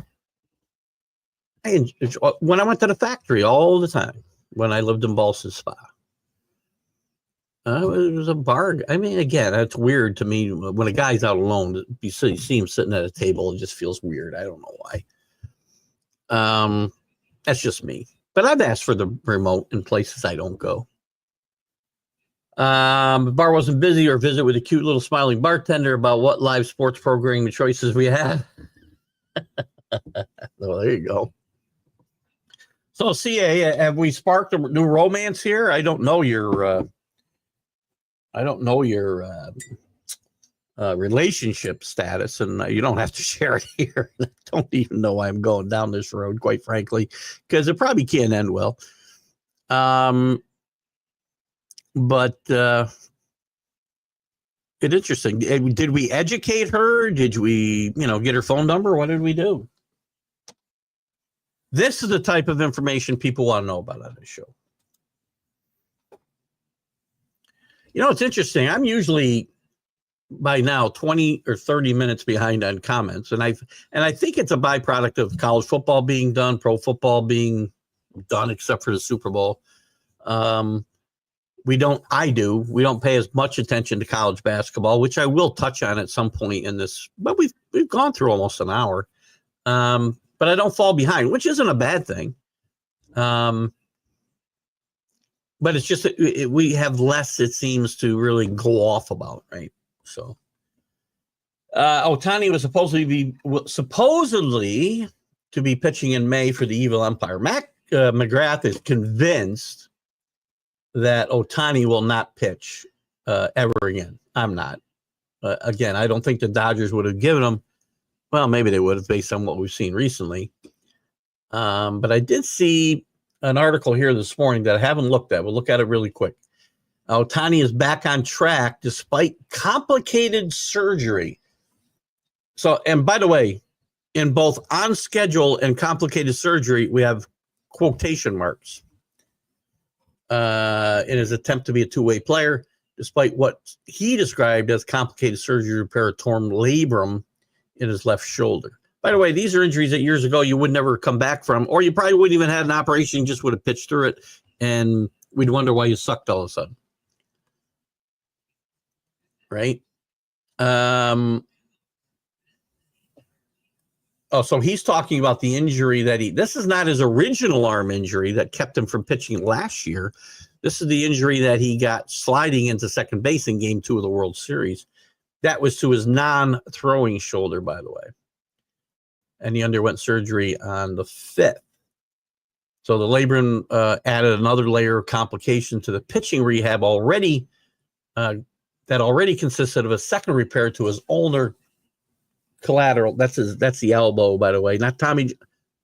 When I went to the factory all the time, when I lived in Ballston Spa, it was a bar. I mean, again, it's weird to me when a guy's out alone. You see him sitting at a table, it just feels weird. I don't know why. That's just me. But I've asked for the remote in places I don't go. The bar wasn't busy, or visit with a cute little smiling bartender about what live sports programming choices we had. Well, there you go. So, CA, have we sparked a new romance here? I don't know your relationship status, and you don't have to share it here. I don't even know why I'm going down this road, quite frankly, because it probably can't end well. But it's interesting. Did we educate her? Did we, get her phone number? What did we do? This is the type of information people want to know about on this show. It's interesting. I'm usually by now 20 or 30 minutes behind on comments, and I think it's a byproduct of college football being done, pro football being done, except for the Super Bowl. We don't pay as much attention to college basketball, which I will touch on at some point in this, but we've gone through almost an hour. But I don't fall behind, which isn't a bad thing. But it's just we have less, it seems, to really go off about, right? So, Ohtani was supposedly to be pitching in May for the Evil Empire. Mac McGrath is convinced that Ohtani will not pitch ever again. I'm not. Again, I don't think the Dodgers would have given him. Well, maybe they would have, based on what we've seen recently. But I did see an article here this morning that I haven't looked at. We'll look at it really quick. Ohtani is back on track despite complicated surgery. So, and by the way, in both on schedule and complicated surgery, we have quotation marks. In his attempt to be a two-way player, despite what he described as complicated surgery to repair a torn labrum in his left shoulder. By the way, these are injuries that years ago you would never come back from, or you probably wouldn't even have an operation, you just would have pitched through it, and we'd wonder why you sucked all of a sudden. Right? So he's talking about the injury this is not his original arm injury that kept him from pitching last year. This is the injury that he got sliding into second base in Game 2 of the World Series. That was to his non-throwing shoulder, by the way. And he underwent surgery on the 5th. So the labrum added another layer of complication to the pitching rehab that already consisted of a second repair to his ulnar collateral. That's the elbow, by the way. Not Tommy.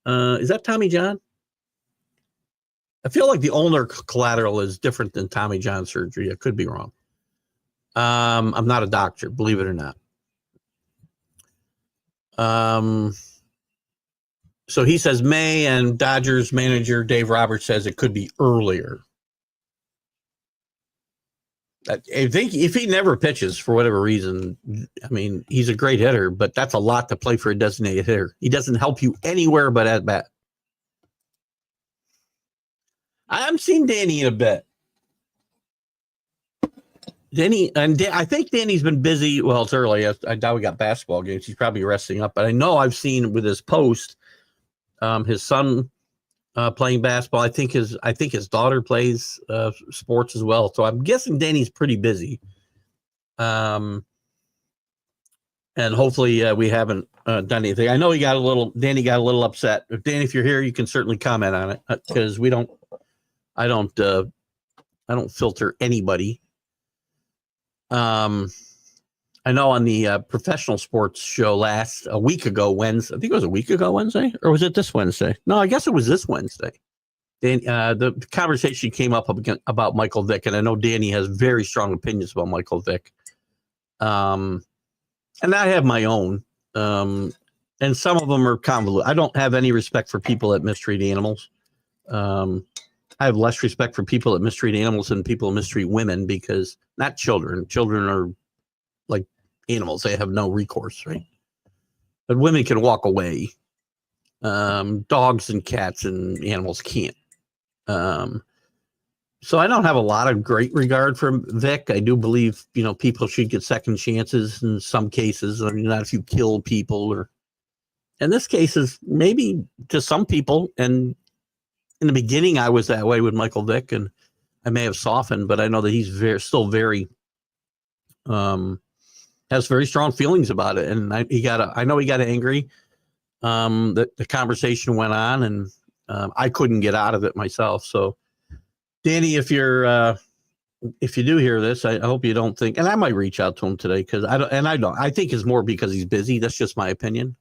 Is that Tommy John? I feel like the ulnar collateral is different than Tommy John surgery. I could be wrong. I'm not a doctor, believe it or not. So he says May, and Dodgers manager Dave Roberts says it could be earlier. I think if he never pitches for whatever reason, I mean, he's a great hitter, but that's a lot to play for a designated hitter. He doesn't help you anywhere but at bat. I haven't seen Danny in a bit. I think Danny's been busy. Well, it's early. I doubt we got basketball games. He's probably resting up. But I know I've seen with his post, his son playing basketball. I think his daughter plays sports as well. So I'm guessing Danny's pretty busy. And hopefully we haven't done anything. I know Danny got a little upset. Danny, if you're here, you can certainly comment on it because I don't filter anybody. I know on the professional sports show a week ago, Wednesday, I think it was a week ago Wednesday, or was it this Wednesday? No, I guess it was this Wednesday. The conversation came up about Michael Vick, and I know Danny has very strong opinions about Michael Vick. And I have my own, and some of them are convoluted. I don't have any respect for people that mistreat animals. I have less respect for people that mistreat animals than people that mistreat women, because not children. Children are like animals. They have no recourse, right? But women can walk away. Dogs and cats and animals can't. So I don't have a lot of great regard for Vic. I do believe, people should get second chances in some cases. I mean, not if you kill people and this case is maybe to some people. And in the beginning, I was that way with Michael Vick, and I may have softened, but I know that he's still very, has very strong feelings about it. And I know he got angry. The conversation went on, and I couldn't get out of it myself. So, Danny, if you do hear this, I hope you don't think, and I might reach out to him today because I think it's more because he's busy. That's just my opinion.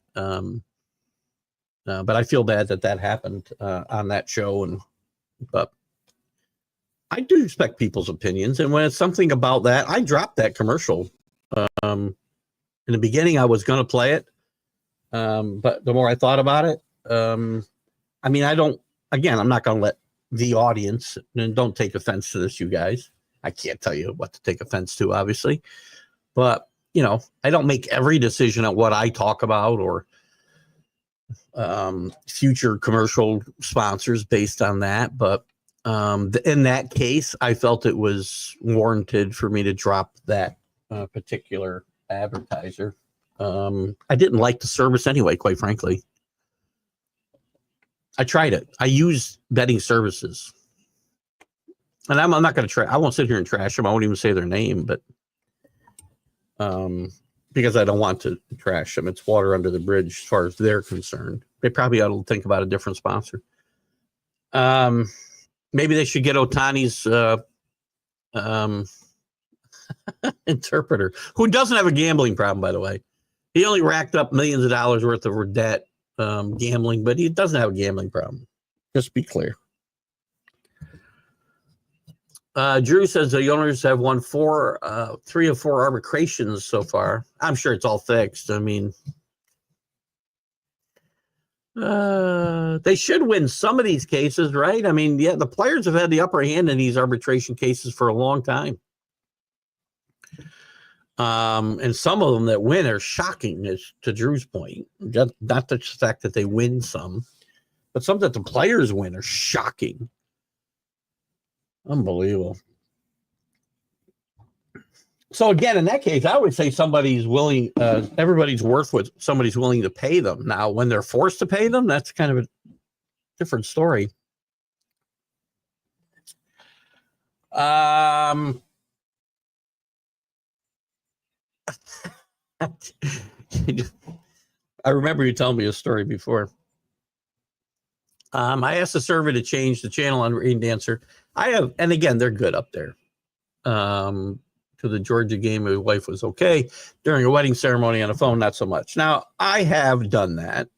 But I feel bad that happened on that show, but I do respect people's opinions. And when it's something about that, I dropped that commercial. In the beginning, I was going to play it, but the more I thought about it, I'm not going to let the audience, and don't take offense to this, you guys. I can't tell you what to take offense to, obviously, but I don't make every decision on what I talk about or future commercial sponsors based on that. But in that case, I felt it was warranted for me to drop that particular advertiser. I didn't like the service anyway, quite frankly. I tried it. I use betting services, and I'm not going to try. I won't sit here and trash them. I won't even say their name, but because I don't want to trash them. It's water under the bridge as far as they're concerned. They probably ought to think about a different sponsor. Maybe they should get Otani's interpreter, who doesn't have a gambling problem, by the way. He only racked up millions of dollars worth of debt gambling, but he doesn't have a gambling problem. Just be clear. Drew says the owners have won 3 of 4 arbitrations so far. I'm sure it's all fixed. I mean, they should win some of these cases, right? I mean, yeah, the players have had the upper hand in these arbitration cases for a long time. And some of them that win are shocking, to Drew's point. Not the fact that they win some, but some that the players win are shocking. Unbelievable. So again, in that case, I would say somebody's willing, everybody's worth what somebody's willing to pay them. Now, when they're forced to pay them, that's kind of a different story. I remember you telling me a story before. I asked the server to change the channel on Rain Dancer. I have, and again, they're good up there. To the Georgia game, my wife was okay. During a wedding ceremony on the phone, not so much. Now, I have done that.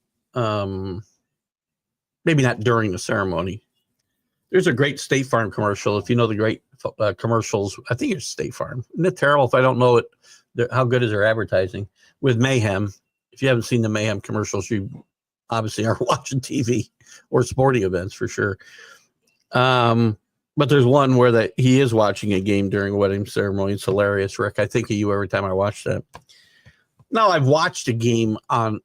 Maybe not during the ceremony. There's a great State Farm commercial. If you know the great commercials, I think it's State Farm. Isn't it terrible if I don't know it? How good is their advertising? With Mayhem. If you haven't seen the Mayhem commercials, you obviously aren't watching TV or sporting events for sure. But there's one where he is watching a game during a wedding ceremony. It's hilarious, Rick. I think of you every time I watch that. Now, I've watched a game on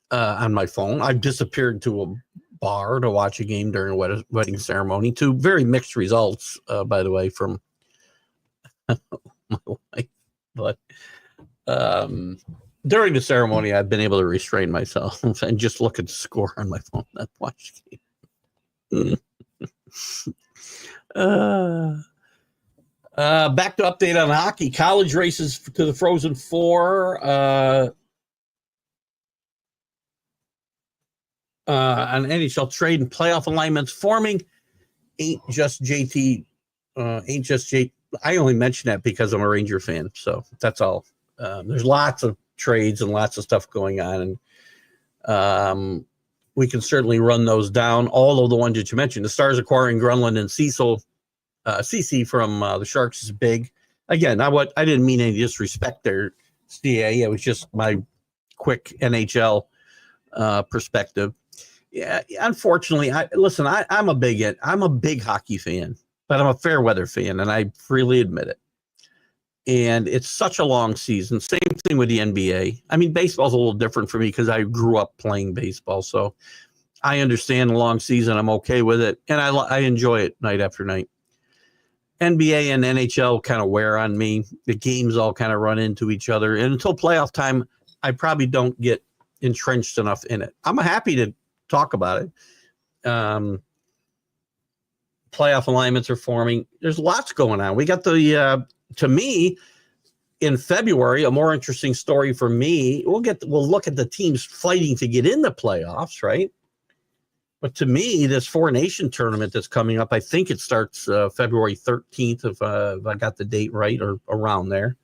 my phone. I've disappeared to a bar to watch a game during a wedding ceremony, to very mixed results, by the way, from my wife. But during the ceremony, I've been able to restrain myself and just look at the score on my phone, not watch the game. Back to update on hockey. College races to the Frozen Four. On NHL trade and playoff alignments forming. Ain't just JT. Ain't just JT. I only mention that because I'm a Ranger fan, so that's all. There's lots of trades and lots of stuff going on, and we can certainly run those down. All of the ones that you mentioned, the Stars acquiring Grunland and CC from the Sharks is big. Again, I didn't mean any disrespect there, CA. It was just my quick NHL perspective. Yeah, unfortunately, I'm a big hockey fan, but I'm a fair weather fan, and I freely admit it. And it's such a long season. Same thing with the NBA. I mean, baseball's a little different for me because I grew up playing baseball, so I understand the long season. I'm okay with it, and I enjoy it night after night. NBA and NHL kind of wear on me. The games all kind of run into each other, and until playoff time, I probably don't get entrenched enough in it. I'm happy to talk about it. Playoff alignments are forming. There's lots going on. We got to me, in February, a more interesting story for me. We'll look at the teams fighting to get in the playoffs, right? But to me, this Four Nation tournament that's coming up, I think it starts February 13th, if I got the date right, or around there,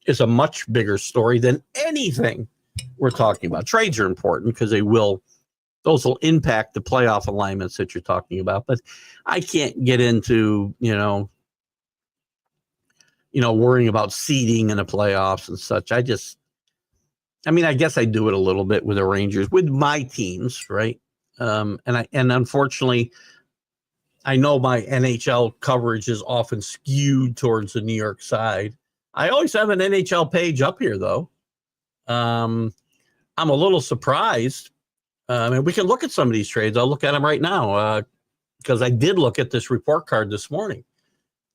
is a much bigger story than anything we're talking about. Trades are important because those will impact the playoff alignments that you're talking about. But I can't get into, worrying about seeding in the playoffs and such. I guess I do it a little bit with the Rangers, with my teams, right? And unfortunately, I know my NHL coverage is often skewed towards the New York side. I always have an NHL page up here, though. I'm a little surprised. And we can look at some of these trades. I'll look at them right now because I did look at this report card this morning.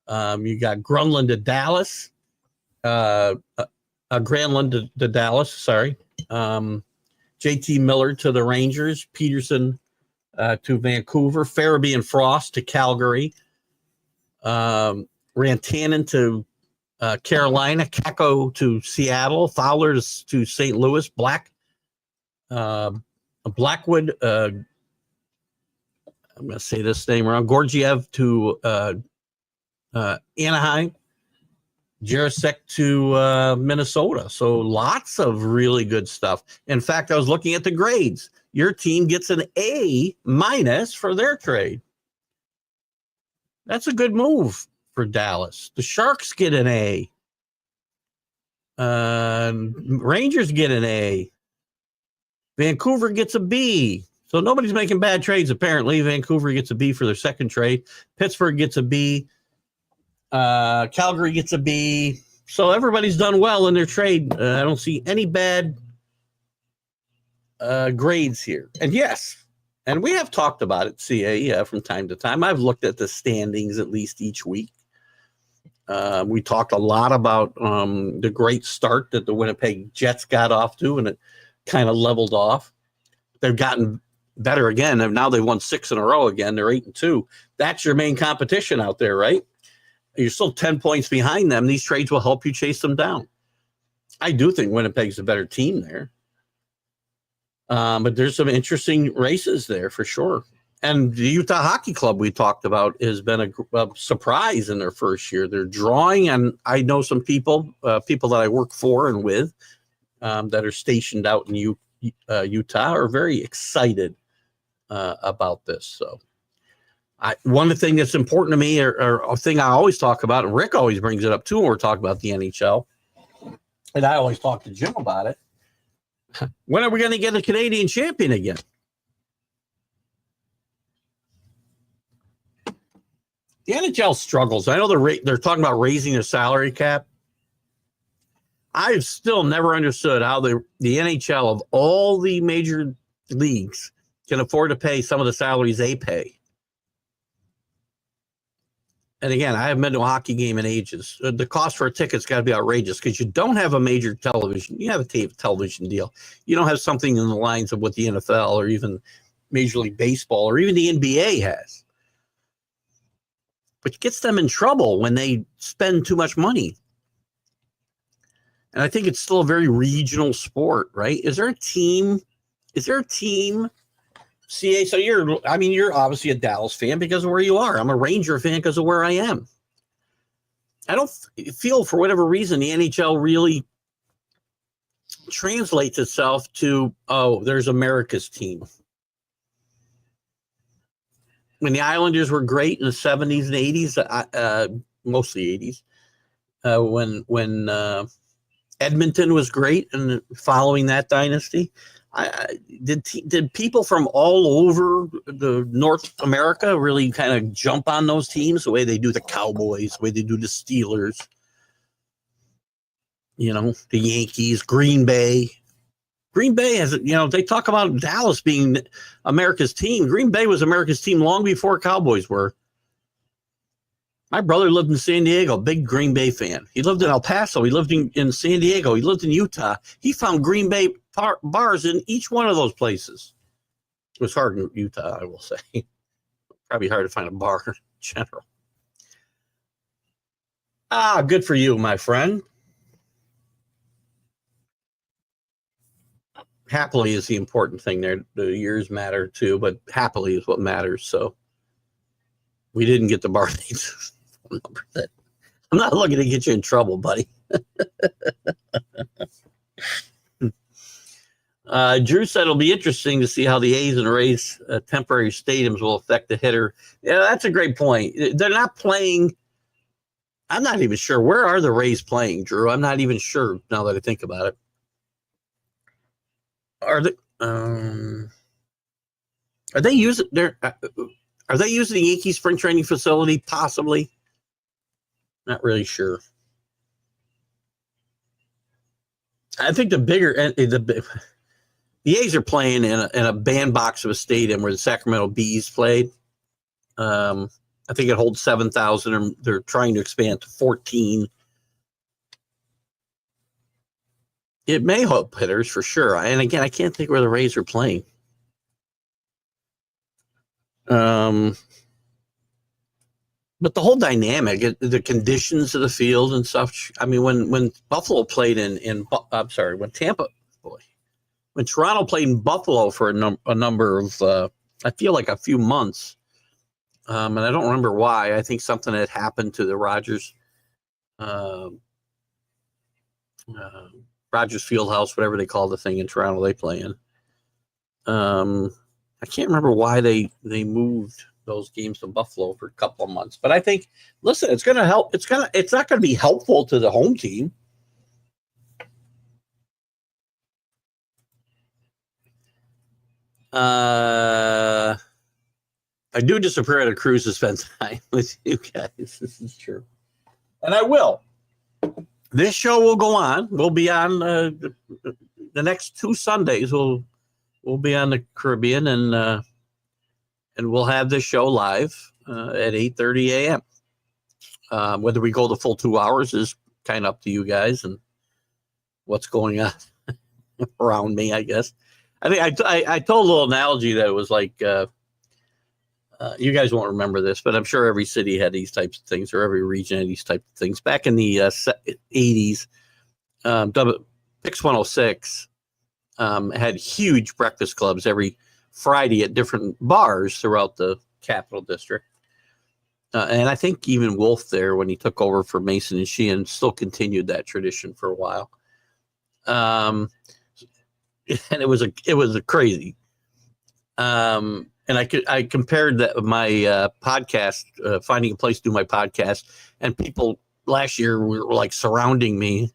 You got Grunland to Dallas, Granlund to Dallas, sorry. JT Miller to the Rangers, Peterson to Vancouver, Farabee and Frost to Calgary, Rantanen to Carolina, Kakko to Seattle, Fowler to St. Louis, Blackwood, I'm going to say this name wrong, Gorgiev to Anaheim, Jarosek to Minnesota. So lots of really good stuff. In fact, I was looking at the grades. Your team gets an A- for their trade. That's a good move for Dallas. The Sharks get an A. Rangers get an A. Vancouver gets a B. So nobody's making bad trades, apparently. Vancouver gets a B for their second trade. Pittsburgh gets a B. Calgary gets a B. So everybody's done well in their trade. I don't see any bad grades here. And yes, and we have talked about it, CA, from time to time. I've looked at the standings at least each week. We talked a lot about the great start that the Winnipeg Jets got off to, and it kind of leveled off. They've gotten better again, and now they've won 6 in a row again. They're 8-2. That's your main competition out there, right? You're still 10 points behind them. These trades will help you chase them down. I do think Winnipeg's a better team there. But there's some interesting races there for sure. And the Utah Hockey Club we talked about has been a surprise in their first year. They're drawing, and I know some people that I work for and with that are stationed out in Utah are very excited about this. So one of the things that's important to me, or a thing I always talk about, and Rick always brings it up too when we're talking about the NHL, and I always talk to Jim about it. When are we going to get a Canadian champion again? The NHL struggles. I know they're talking about raising their salary cap. I've still never understood how the NHL of all the major leagues can afford to pay some of the salaries they pay. And again, I haven't been to a hockey game in ages. The cost for a ticket's got to be outrageous because you don't have a major television. You have a television deal. You don't have something in the lines of what the NFL or even Major League Baseball or even the NBA has. Which gets them in trouble when they spend too much money. And I think it's still a very regional sport, right? Is there a team? CA, so you're obviously a Dallas fan because of where you are. I'm a Ranger fan because of where I am. I don't feel for whatever reason the NHL really translates itself to, there's America's team. When the Islanders were great in the 70s and 80s, mostly 80s, when Edmonton was great and following that dynasty, did people from all over the North America really kind of jump on those teams the way they do the Cowboys, the way they do the Steelers, the Yankees, Green Bay? Green Bay has, they talk about Dallas being America's team. Green Bay was America's team long before Cowboys were. My brother lived in San Diego, big Green Bay fan. He lived in El Paso. He lived in San Diego. He lived in Utah. He found Green Bay bars in each one of those places. It was hard in Utah, I will say. Probably hard to find a bar in general. Good for you, my friend. Happily is the important thing there. The years matter too, but happily is what matters. So we didn't get the bar names. I'm not looking to get you in trouble, buddy. Drew said it'll be interesting to see how the A's and Rays temporary stadiums will affect the hitter. Yeah, that's a great point. They're not playing. I'm not even sure. Where are the Rays playing, Drew? I'm not even sure now that I think about it. Are they using Are they using the Yankee spring training facility? Possibly. Not really sure. I think the A's are playing in a bandbox of a stadium where the Sacramento Bees played. I think it holds 7,000, or they're trying to expand to 14. It may help hitters for sure. And again, I can't think where the Rays are playing. But the whole dynamic, the conditions of the field and stuff. I mean, when Buffalo played when Toronto played in Buffalo for a number of, I feel like a few months, and I don't remember why. I think something had happened to the Rogers Fieldhouse, whatever they call the thing in Toronto they play in. I can't remember why they moved those games to Buffalo for a couple of months. But I think, listen, it's going to help. It's not going to be helpful to the home team. I do disappear at a cruise to spend time with you guys. This is true. And I will. This show will go on. We'll be on the next 2 Sundays. We'll be on the Caribbean, and we'll have this show live at 8:30 a.m. Whether we go the full 2 hours is kind of up to you guys and what's going on around me, I guess. I think I told a little analogy that it was like, you guys won't remember this, but I'm sure every city had these types of things, or every region had these types of things. Back in the 80s, Pix 106 had huge breakfast clubs every Friday at different bars throughout the Capital District. And I think even Wolf there, when he took over for Mason and Sheehan, still continued that tradition for a while. And it was a crazy. And I compared that my podcast, finding a place to do my podcast, and people last year were like surrounding me,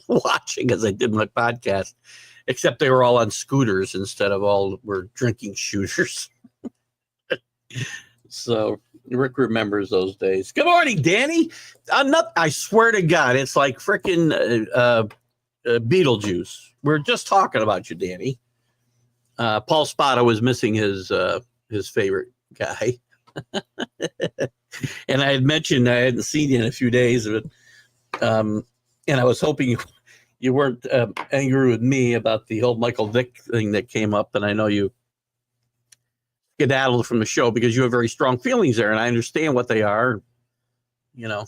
watching as I did my podcast, except they were all on scooters instead of all were drinking shooters. So Rick remembers those days. Good morning, Danny. I swear to God, it's like freaking Beetlejuice. We're just talking about you, Danny. Paul Spada was missing his favorite guy. And I had mentioned I hadn't seen you in a few days, but and I was hoping you weren't angry with me about the whole Michael Vick thing that came up, and I know you skedaddled from the show because you have very strong feelings there, and I understand what they are. You know,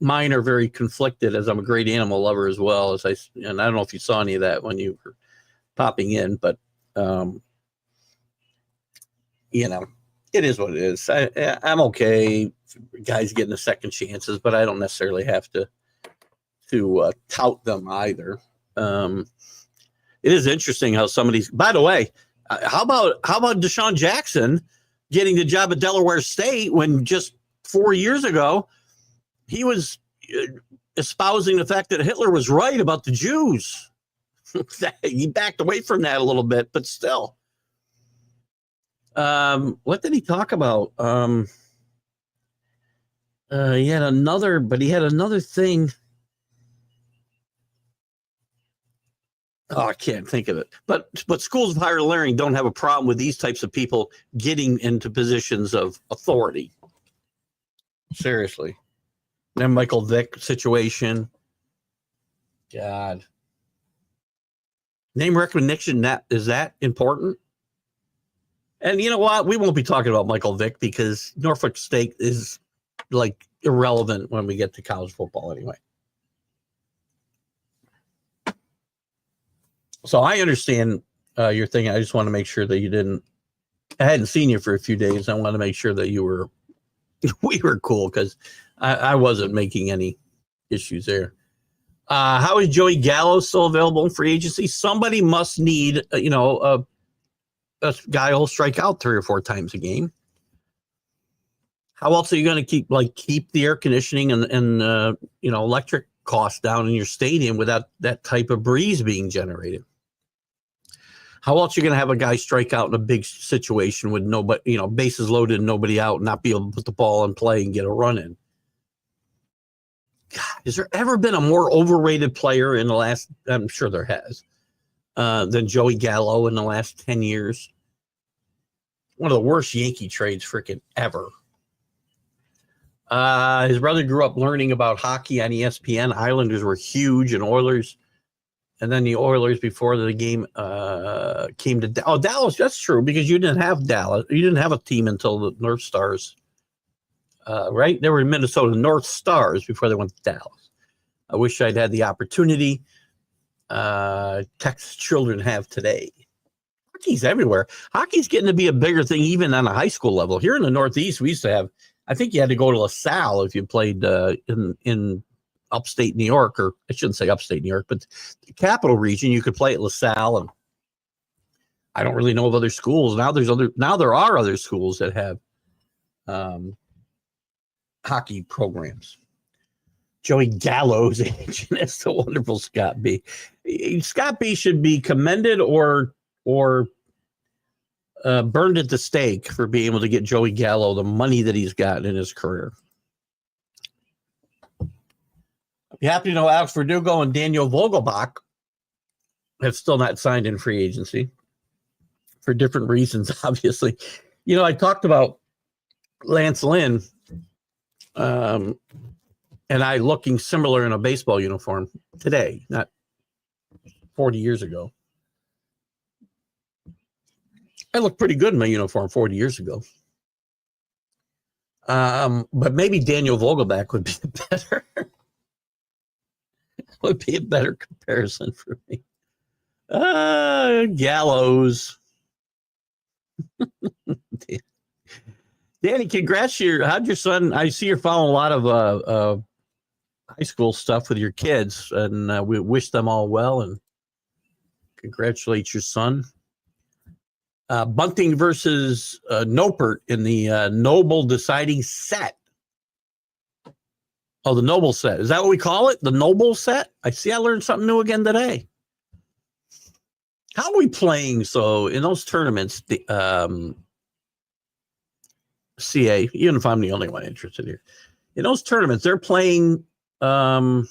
mine are very conflicted, as I'm a great animal lover as well. And I don't know if you saw any of that when you were popping in, but you know, it is what it is. I'm okay, guys getting the second chances, but I don't necessarily have to tout them either. It is interesting how some of these. By the way, how about Deshaun Jackson getting the job at Delaware State when just 4 years ago he was espousing the fact that Hitler was right about the Jews? He backed away from that a little bit, but still. What did he talk about? He had another thing. Oh, I can't think of it. But schools of higher learning don't have a problem with these types of people getting into positions of authority. Seriously. Then Michael Vick situation. God. Name recognition, is that important? And you know what? We won't be talking about Michael Vick because Norfolk State is like irrelevant when we get to college football anyway. So I understand your thing. I just want to make sure that you didn't. I hadn't seen you for a few days. I want to make sure that we were cool because I wasn't making any issues there. How is Joey Gallo still available in free agency? Somebody must need, a guy who'll strike out 3 or 4 times a game. How else are you going to keep the air conditioning and electric costs down in your stadium without that type of breeze being generated? How else are you going to have a guy strike out in a big situation with nobody, bases loaded and nobody out, and not be able to put the ball in play and get a run in? God, has there ever been a more overrated player in the last? I'm sure there has. Than Joey Gallo in the last 10 years. One of the worst Yankee trades freaking ever. His brother grew up learning about hockey on ESPN. Islanders were huge, and Oilers. And then the Oilers before the game came to Dallas. That's true because you didn't have Dallas. You didn't have a team until the North Stars, right? They were in Minnesota North Stars before they went to Dallas. I wish I'd had the opportunity. Texas children have today. Hockey's everywhere. Hockey's getting to be a bigger thing even on a high school level. Here in the Northeast, we used to have. I think you had to go to LaSalle if you played in upstate New York, or I shouldn't say upstate New York, but the capital region. You could play at LaSalle, and I don't really know of other schools now. There are other schools that have hockey programs. Joey Gallo's agent is the wonderful Scott B. Scott B should be commended or burned at the stake for being able to get Joey Gallo the money that he's got in his career. You happy to know Alex Verdugo and Daniel Vogelbach have still not signed in free agency for different reasons, obviously. I talked about Lance Lynn and I looking similar in a baseball uniform today, not 40 years ago. I looked pretty good in my uniform 40 years ago. But maybe Daniel Vogelbach would be a better comparison for me. Gallows. Danny, congrats. How'd your son? I see you're following a lot of high school stuff with your kids, and we wish them all well and congratulate your son. Bunting versus Nopert in the Noble deciding set. Oh, the Noble set. Is that what we call it? The Noble set? I see I learned something new again today. How are we playing? So in those tournaments, the CA, even if I'm the only one interested here, in those tournaments, they're playing, I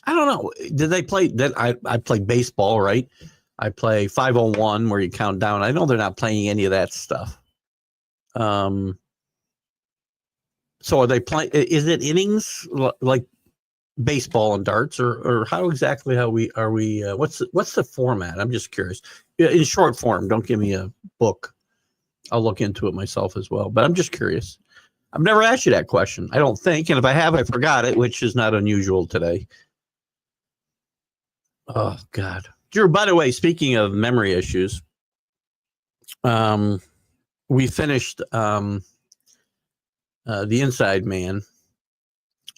don't know. Did they play? I played baseball, right? I play 501 where you count down. I know they're not playing any of that stuff. So are they playing? Is it innings like baseball and darts, or how exactly are we? What's the format? I'm just curious. In short form, don't give me a book. I'll look into it myself as well. But I'm just curious. I've never asked you that question, I don't think, and if I have, I forgot it, which is not unusual today. Oh God, Drew. By the way, speaking of memory issues, we finished The Inside Man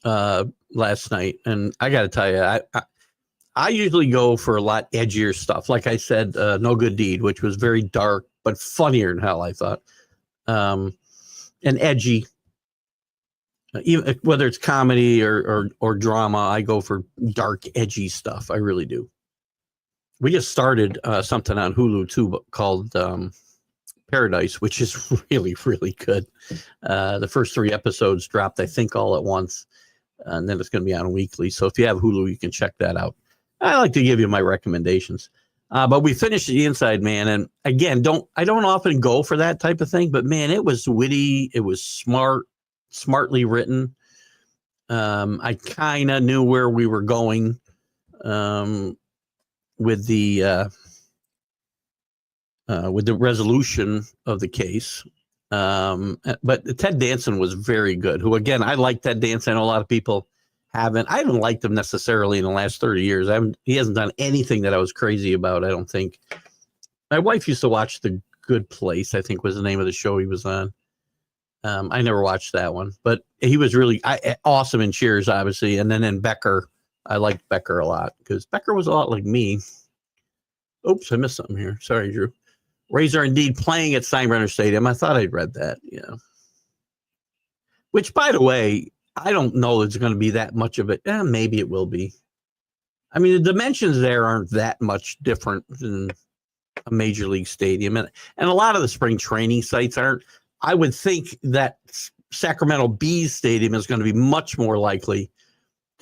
last night, and I got to tell you, I usually go for a lot edgier stuff. Like I said, No Good Deed, which was very dark but funnier than hell, I thought, and edgy. Even whether it's comedy or drama, I go for dark, edgy stuff. I really do. We just started something on Hulu too called Paradise, which is really, really good. The first 3 episodes dropped, I think, all at once, and then it's going to be on weekly. So if you have Hulu, you can check that out. I like to give you my recommendations. But we finished The Inside Man, and again, I don't often go for that type of thing, but man, it was witty, it was smartly written. I kind of knew where we were going with the resolution of the case. But Ted Danson was very good. Who, again, I like Ted Danson. I know a lot of people haven't. I haven't liked him necessarily in the last 30 years. He hasn't done anything that I was crazy about, I don't think. My wife used to watch The Good Place, I think was the name of the show he was on. I never watched that one, but he was really awesome in Cheers, obviously. And then in Becker, I liked Becker a lot because Becker was a lot like me. Oops, I missed something here. Sorry, Drew. Rays are indeed playing at Steinbrenner Stadium. I thought I'd read that. Yeah. Which, by the way, I don't know there's going to be that much of it. Maybe it will be. I mean, the dimensions there aren't that much different than a major league stadium. And a lot of the spring training sites aren't. I would think that Sacramento Bees Stadium is going to be much more likely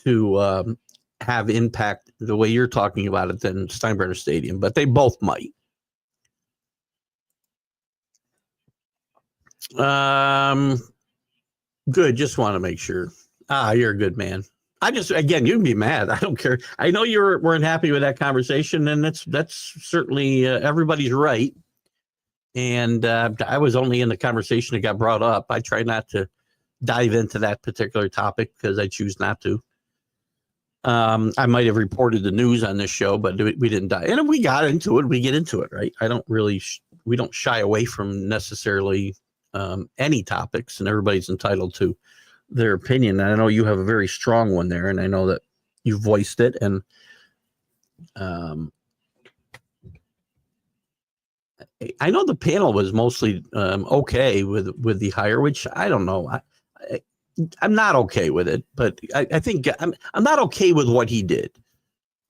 to have impact the way you're talking about it than Steinbrenner Stadium, but they both might. Good. Just want to make sure. You're a good man. Again, you can be mad. I don't care. I know you weren't happy with that conversation, and that's certainly everybody's right. And I was only in the conversation that got brought up. I try not to dive into that particular topic because I choose not to. I might have reported the news on this show, but we didn't dive. And if we got into it, we get into it, right? We don't shy away from necessarily any topics, and everybody's entitled to their opinion. And I know you have a very strong one there, and I know that you voiced it. And I know the panel was mostly okay with the hire, which I don't know. I'm not okay with it, but I think I'm not okay with what he did.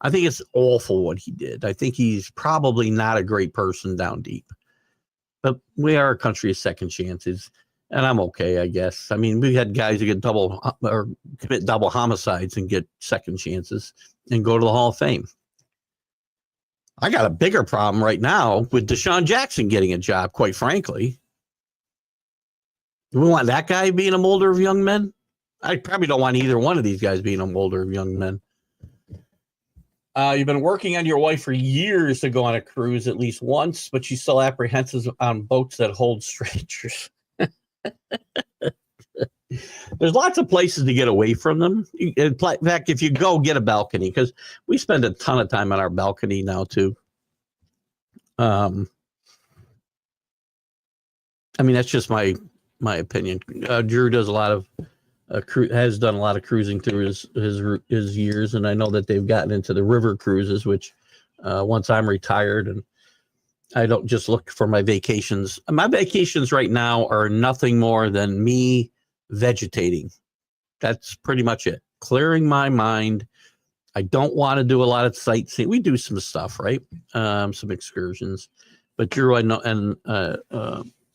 I think it's awful what he did. I think he's probably not a great person down deep. But we are a country of second chances, and I'm okay, I guess. I mean, we had guys who commit double homicides and get second chances and go to the Hall of Fame. I got a bigger problem right now with Deshaun Jackson getting a job, quite frankly. Do we want that guy being a molder of young men? I probably don't want either one of these guys being a molder of young men. You've been working on your wife for years to go on a cruise at least once, but she's still apprehensive on boats that hold strangers. There's lots of places to get away from them. In fact, if you go, get a balcony, because we spend a ton of time on our balcony now too. I mean, that's just my opinion. Drew does a lot of has done a lot of cruising through his years, and I know that they've gotten into the river cruises, which once I'm retired and I don't just look for my vacations. My vacations right now are nothing more than me vegetating. That's pretty much it. Clearing my mind. I don't want to do a lot of sightseeing. We do some stuff, right? Some excursions. But Drew, I know, and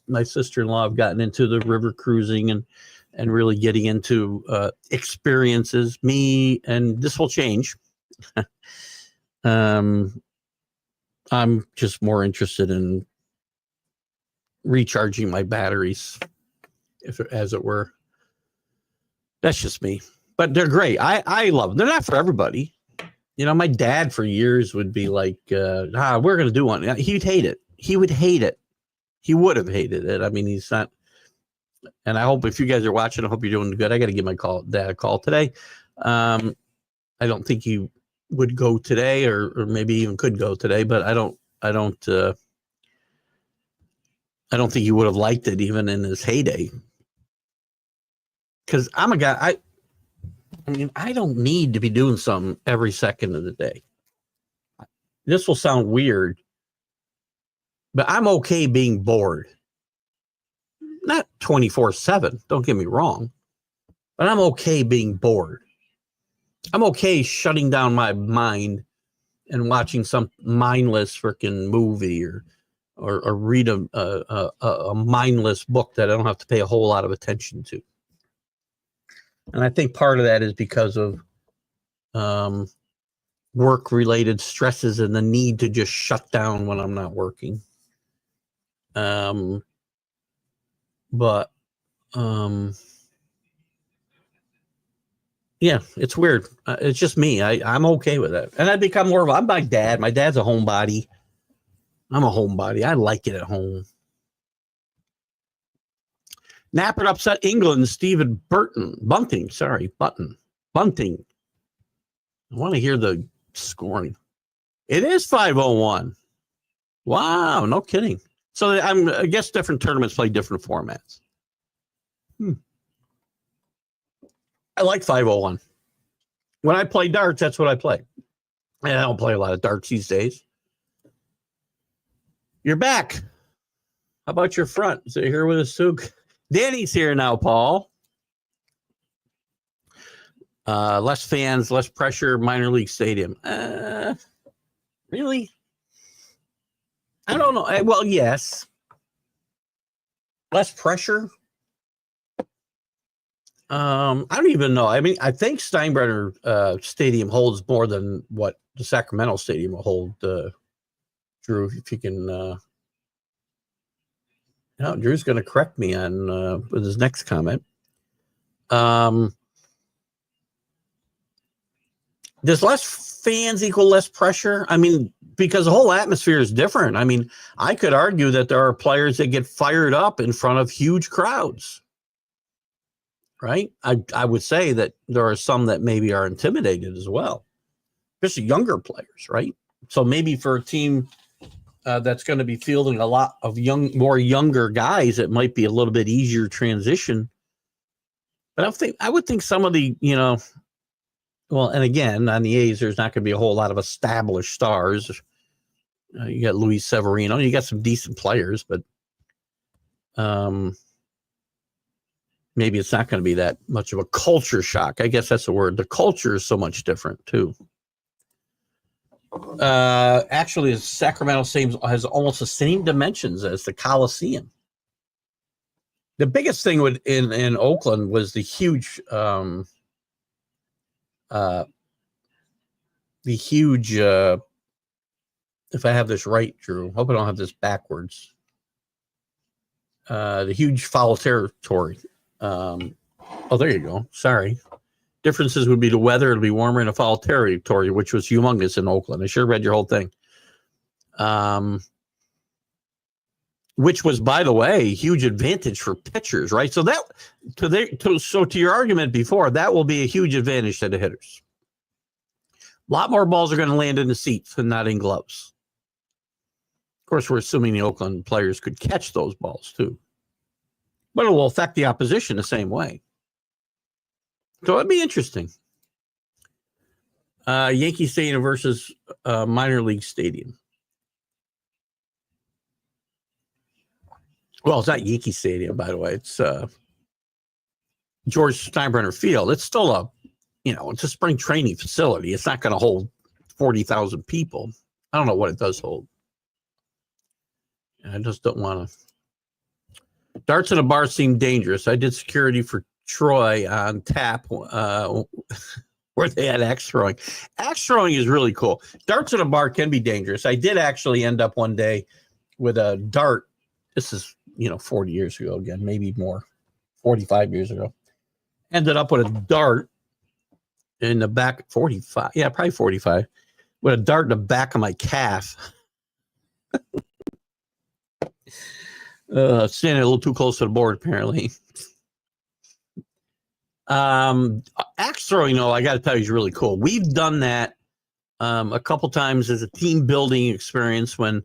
my sister-in-law have gotten into the river cruising and really getting into experiences. Me, and this will change. I'm just more interested in recharging my batteries, as it were. That's just me. But they're great. I love them. They're not for everybody. You know, my dad for years would be like, we're going to do one. He'd hate it. He would hate it. He would have hated it. I mean, he's not. And I hope if you guys are watching, I hope you're doing good. I got to give my dad a call today. I don't think he would go today, or maybe even could go today, but I don't think he would have liked it even in his heyday. Because I'm a guy, I don't need to be doing something every second of the day. This will sound weird, but I'm okay being bored. Not 24/7, don't get me wrong, but I'm okay being bored. I'm okay shutting down my mind and watching some mindless freaking movie or read a mindless book that I don't have to pay a whole lot of attention to. And I think part of that is because of work-related stresses and the need to just shut down when I'm not working. Yeah, it's weird. It's just me. I'm okay with it. And I become more of I'm my dad. My dad's a homebody. I'm a homebody. I like it at home. Napper upset England. Stephen Bunting. Bunting. I want to hear the scoring. It is 501. Wow, no kidding. So I guess different tournaments play different formats. I like 501. When I play darts, that's what I play. And I don't play a lot of darts these days. You're back. How about your front? So you're here with us, Sook. Danny's here now, Paul. Less fans, less pressure, minor league stadium. Really? I don't know. Well, yes. Less pressure? I don't even know. I mean, I think Steinbrenner Stadium holds more than what the Sacramento Stadium will hold. Drew, if you can. No, Drew's going to correct me on with his next comment. Does less fans equal less pressure? I mean, because the whole atmosphere is different. I mean, I could argue that there are players that get fired up in front of huge crowds. Right? I would say that there are some that maybe are intimidated as well, especially younger players, right? So maybe for a team that's going to be fielding a lot of more younger guys, it might be a little bit easier transition. But I would think some of the, well, and again, on the A's, there's not going to be a whole lot of established stars. You got Luis Severino, you got some decent players, but maybe it's not going to be that much of a culture shock. I guess that's the word. The culture is so much different too. Actually, the Sacramento Stadium has almost the same dimensions as the Coliseum. The biggest thing in Oakland was the huge, if I have this right, Drew, hope I don't have this backwards. The huge foul territory. There you go. Sorry. Differences would be the weather. It'll be warmer in a foul territory, which was humongous in Oakland. I sure read your whole thing. Which was, by the way, a huge advantage for pitchers, right? So to your argument before, that will be a huge advantage to the hitters. A lot more balls are going to land in the seats and not in gloves. Of course, we're assuming the Oakland players could catch those balls too. But it will affect the opposition the same way. So it'd be interesting. Yankee Stadium versus minor league stadium. Well, it's not Yankee Stadium, by the way. It's George Steinbrenner Field. It's still it's a spring training facility. It's not going to hold 40,000 people. I don't know what it does hold. I just don't want to. Darts in a bar seem dangerous. I did security for Troy on tap where where they had axe throwing. Axe throwing is really cool. Darts in a bar can be dangerous. I did actually end up one day with a dart. This is, 40 years ago again, maybe more, 45 years ago. Ended up with a dart in the back, 45. Yeah, probably 45. With a dart in the back of my calf. Standing a little too close to the board, apparently. Axe throwing, though, I got to tell you, is really cool. We've done that a couple times as a team building experience when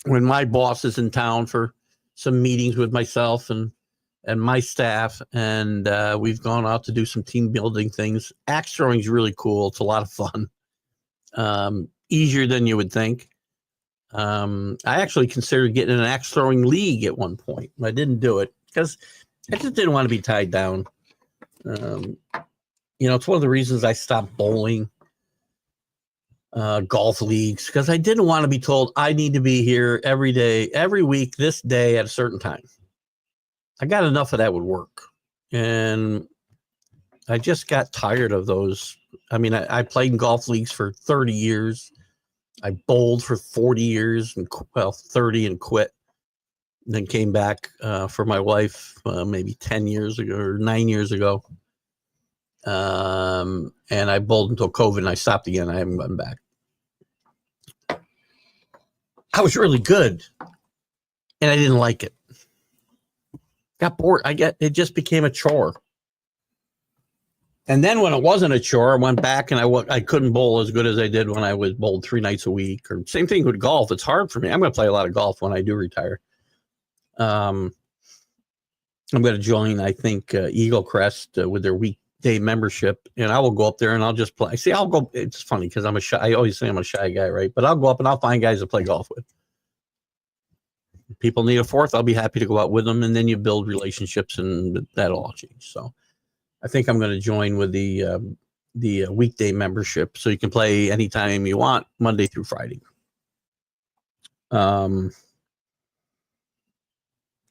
my boss is in town for some meetings with myself and my staff, and we've gone out to do some team building things. Axe throwing is really cool. It's a lot of fun. Easier than you would think. I actually considered getting an axe throwing league at one point. I didn't do it because I just didn't want to be tied down. It's one of the reasons I stopped bowling, golf leagues, because I didn't want to be told I need to be here every day, every week, this day at a certain time. I got enough of that would work. And I just got tired of those. I mean, I played in golf leagues for 30 years. I bowled for 40 years, 30 and quit. And then came back for my wife maybe 10 years ago or 9 years ago. And I bowled until COVID and I stopped again. I haven't gone back. I was really good and I didn't like it. Got bored. It just became a chore. And then when it wasn't a chore, I went back and I couldn't bowl as good as I did when I was bowled 3 nights a week. Or same thing with golf. It's hard for me. I'm going to play a lot of golf when I do retire. I'm going to join, I think, Eagle Crest with their weekday membership, and I will go up there and I'll just play. See, I'll go. It's funny because I always say I'm a shy guy, right? But I'll go up and I'll find guys to play golf with. If people need a fourth, I'll be happy to go out with them, and then you build relationships, and that'll all change. So I think I'm going to join with the weekday membership, so you can play anytime you want, Monday through Friday.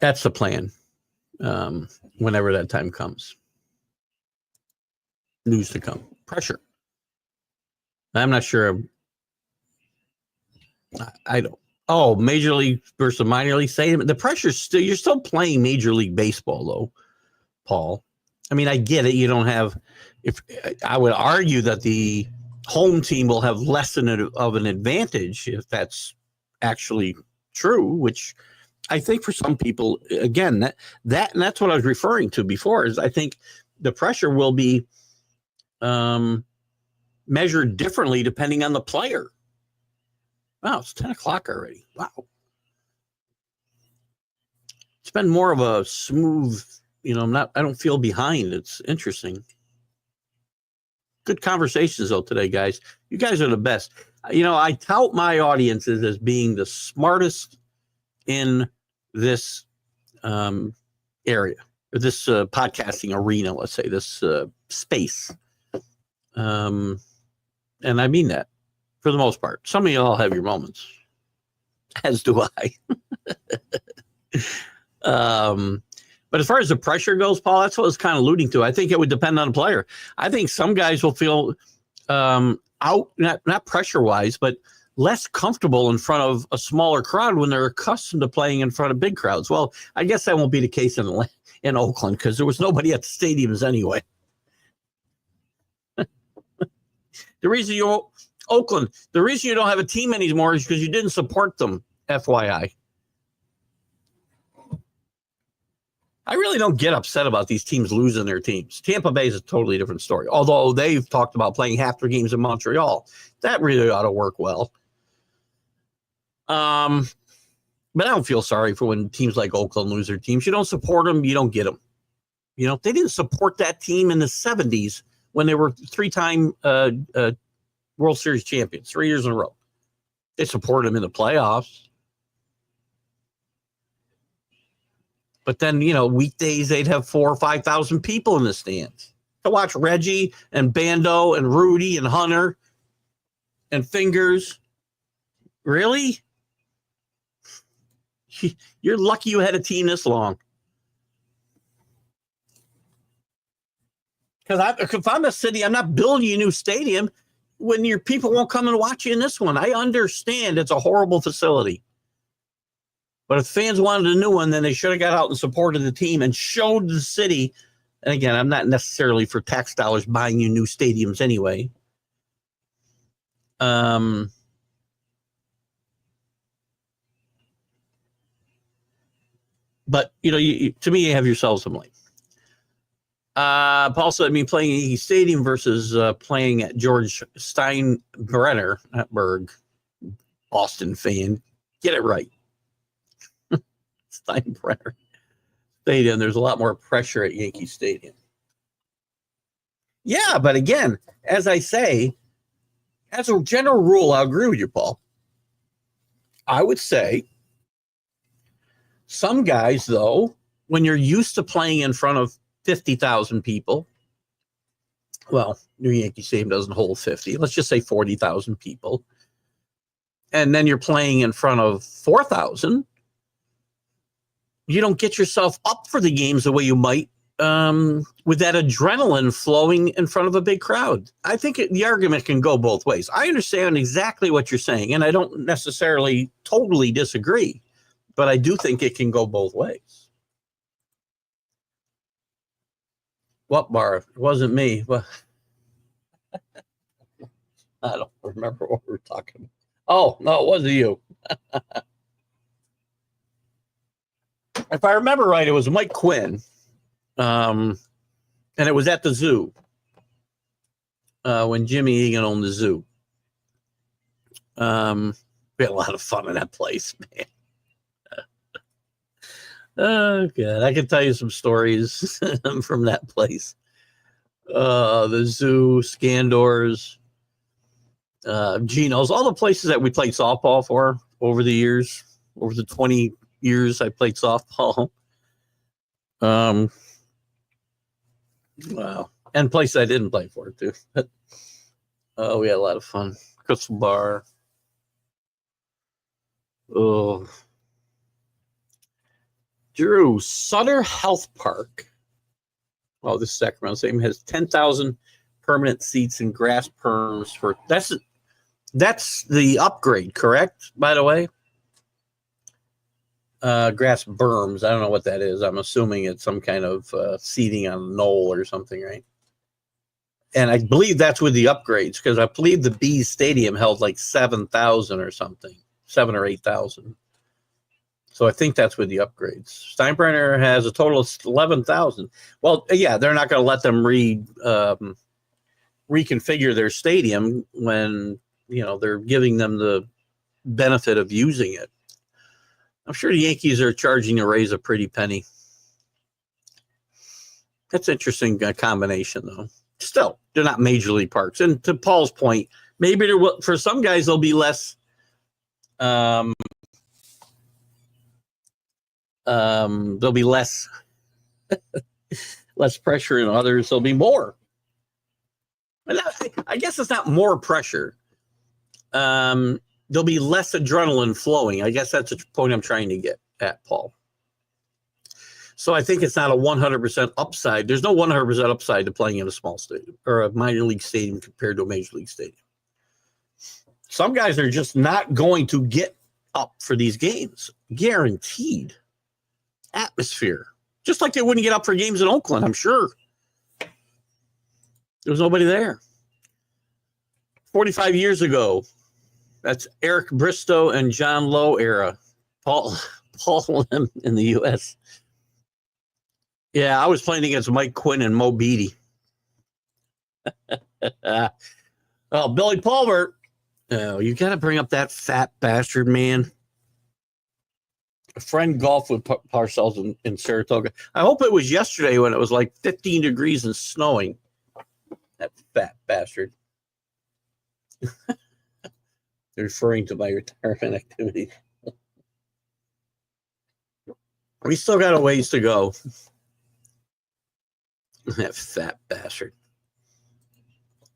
That's the plan. Whenever that time comes. News to come. Pressure. I'm not sure. I don't. Oh, Major League versus minor league. Say the pressure's still. You're still playing Major League Baseball, though, Paul. I mean, I get it. You don't have. If I would argue that the home team will have less of an advantage if that's actually true, which I think for some people, again, and that's what I was referring to before, is I think the pressure will be measured differently depending on the player. Wow, it's 10 o'clock already. Wow. It's been more of a smooth, I don't feel behind. It's interesting. Good conversations though today, guys. You guys are the best. I tout my audiences as being the smartest in this area, this podcasting arena, let's say, this space. And I mean that for the most part. Some of you all have your moments, as do I. But as far as the pressure goes, Paul, that's what I was kind of alluding to. I think it would depend on the player. I think some guys will feel out, not pressure-wise, but less comfortable in front of a smaller crowd when they're accustomed to playing in front of big crowds. Well, I guess that won't be the case in Oakland because there was nobody at the stadiums anyway. The reason you don't have a team anymore is because you didn't support them, FYI. I really don't get upset about these teams losing their teams. Tampa Bay is a totally different story, although they've talked about playing half their games in Montreal. That really ought to work well. But I don't feel sorry for when teams like Oakland lose their teams. You don't support them, you don't get them. They didn't support that team in the 70s when they were 3-time World Series champions, 3 years in a row. They supported them in the playoffs. But then, weekdays, they'd have 4,000 or 5,000 people in the stands to watch Reggie and Bando and Rudy and Hunter and Fingers. Really? You're lucky you had a team this long. Because if I'm a city, I'm not building a new stadium when your people won't come and watch you in this one. I understand it's a horrible facility. But if fans wanted a new one, then they should have got out and supported the team and showed the city. And again, I'm not necessarily for tax dollars buying you new stadiums anyway. But, to me, you have yourselves some blame. Paul said, playing at Yankee Stadium versus playing at George Steinbrenner at Berg. Boston fan. Get it right. Steinbrenner Stadium. There's a lot more pressure at Yankee Stadium. Yeah, but again, as I say, as a general rule, I agree with you, Paul. I would say some guys, though, when you're used to playing in front of 50,000 people, well, New Yankee Stadium doesn't hold 50. Let's just say 40,000 people. And then you're playing in front of 4,000. You don't get yourself up for the games the way you might with that adrenaline flowing in front of a big crowd. I think the argument can go both ways. I understand exactly what you're saying, and I don't necessarily totally disagree, but I do think it can go both ways. What bar? It wasn't me. Well, I don't remember what we were talking about. Oh, no, it wasn't you. If I remember right, it was Mike Quinn. And it was at the zoo when Jimmy Egan owned the zoo. We had a lot of fun in that place, man. Oh, God. I can tell you some stories from that place. The zoo, Scandors, Geno's, all the places that we played softball for over the years, over the 20 years I played softball. Wow. And places I didn't play for, too. Oh, we had a lot of fun. Crystal Bar. Oh. Drew, Sutter Health Park. Oh, this is Sacramento Stadium has 10,000 permanent seats and grass perms for that's the upgrade, correct? By the way, grass berms. I don't know what that is. I'm assuming it's some kind of seating on a knoll or something, right? And I believe that's with the upgrades because I believe the Bees Stadium held like 7,000 or something, 7 or 8,000. So I think that's with the upgrades. Steinbrenner has a total of 11,000. Well, yeah, they're not going to let them reconfigure their stadium when they're giving them the benefit of using it. I'm sure the Yankees are charging a raise a pretty penny. That's an interesting combination, though. Still, they're not major league parks. And to Paul's point, maybe for some guys there'll be less. There'll be less pressure, and others there'll be more. And I guess it's not more pressure. There'll be less adrenaline flowing. I guess that's the point I'm trying to get at, Paul. So I think it's not a 100% upside. There's no 100% upside to playing in a small stadium or a minor league stadium compared to a major league stadium. Some guys are just not going to get up for these games. Guaranteed. Atmosphere. Just like they wouldn't get up for games in Oakland, I'm sure. There was nobody there. 45 years ago, that's Eric Bristow and John Lowe era. Paul Lim in the U.S. Yeah, I was playing against Mike Quinn and Mo Beatty. Oh, Billy Palmer. Oh, you got to bring up that fat bastard, man. A friend golfed with Parcells in Saratoga. I hope it was yesterday when it was like 15 degrees and snowing. That fat bastard. Referring to my retirement activity. We still got a ways to go. That fat bastard.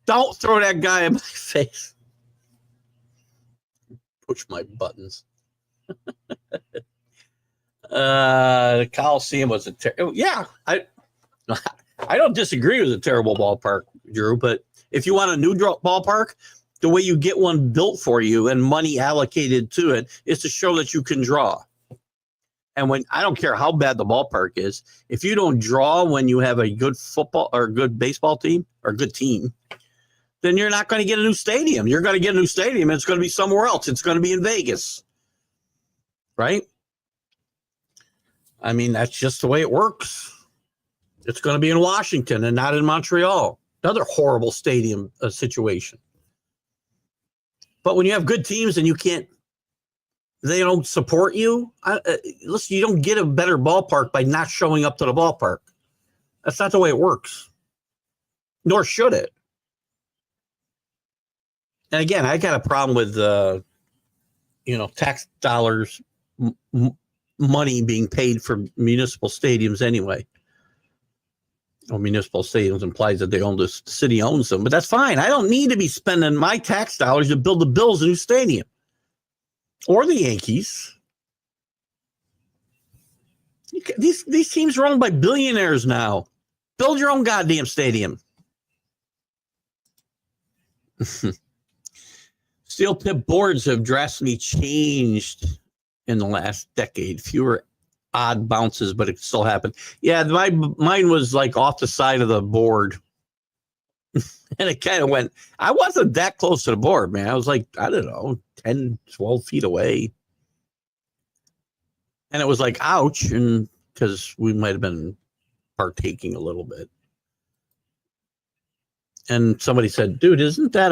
Don't throw that guy in my face. Push my buttons. The Coliseum was a yeah. I don't disagree with a terrible ballpark, Drew, but if you want a new ballpark, the way you get one built for you and money allocated to it is to show that you can draw. And when I don't care how bad the ballpark is, if you don't draw when you have a good football or good baseball team or good team, then you're not going to get a new stadium. You're going to get a new stadium, and it's going to be somewhere else. It's going to be in Vegas, right? I mean, that's just the way it works. It's going to be in Washington and not in Montreal. Another horrible stadium situation. But when you have good teams and they don't support you. Listen, you don't get a better ballpark by not showing up to the ballpark. That's not the way it works. Nor should it. And again, I got a problem with, tax dollars, money being paid for municipal stadiums anyway. Well, municipal stadiums implies that the city owns them, but that's fine. I don't need to be spending my tax dollars to build the Bills a new stadium or the Yankees. These teams are owned by billionaires now. Build your own goddamn stadium. Steel tip boards have drastically changed in the last decade. Fewer odd bounces, but it still happened. Yeah, mine was like off the side of the board. And it kind of went, I wasn't that close to the board, man. I was like, I don't know, 10, 12 feet away. And it was like, ouch, and because we might have been partaking a little bit. And somebody said, dude, isn't that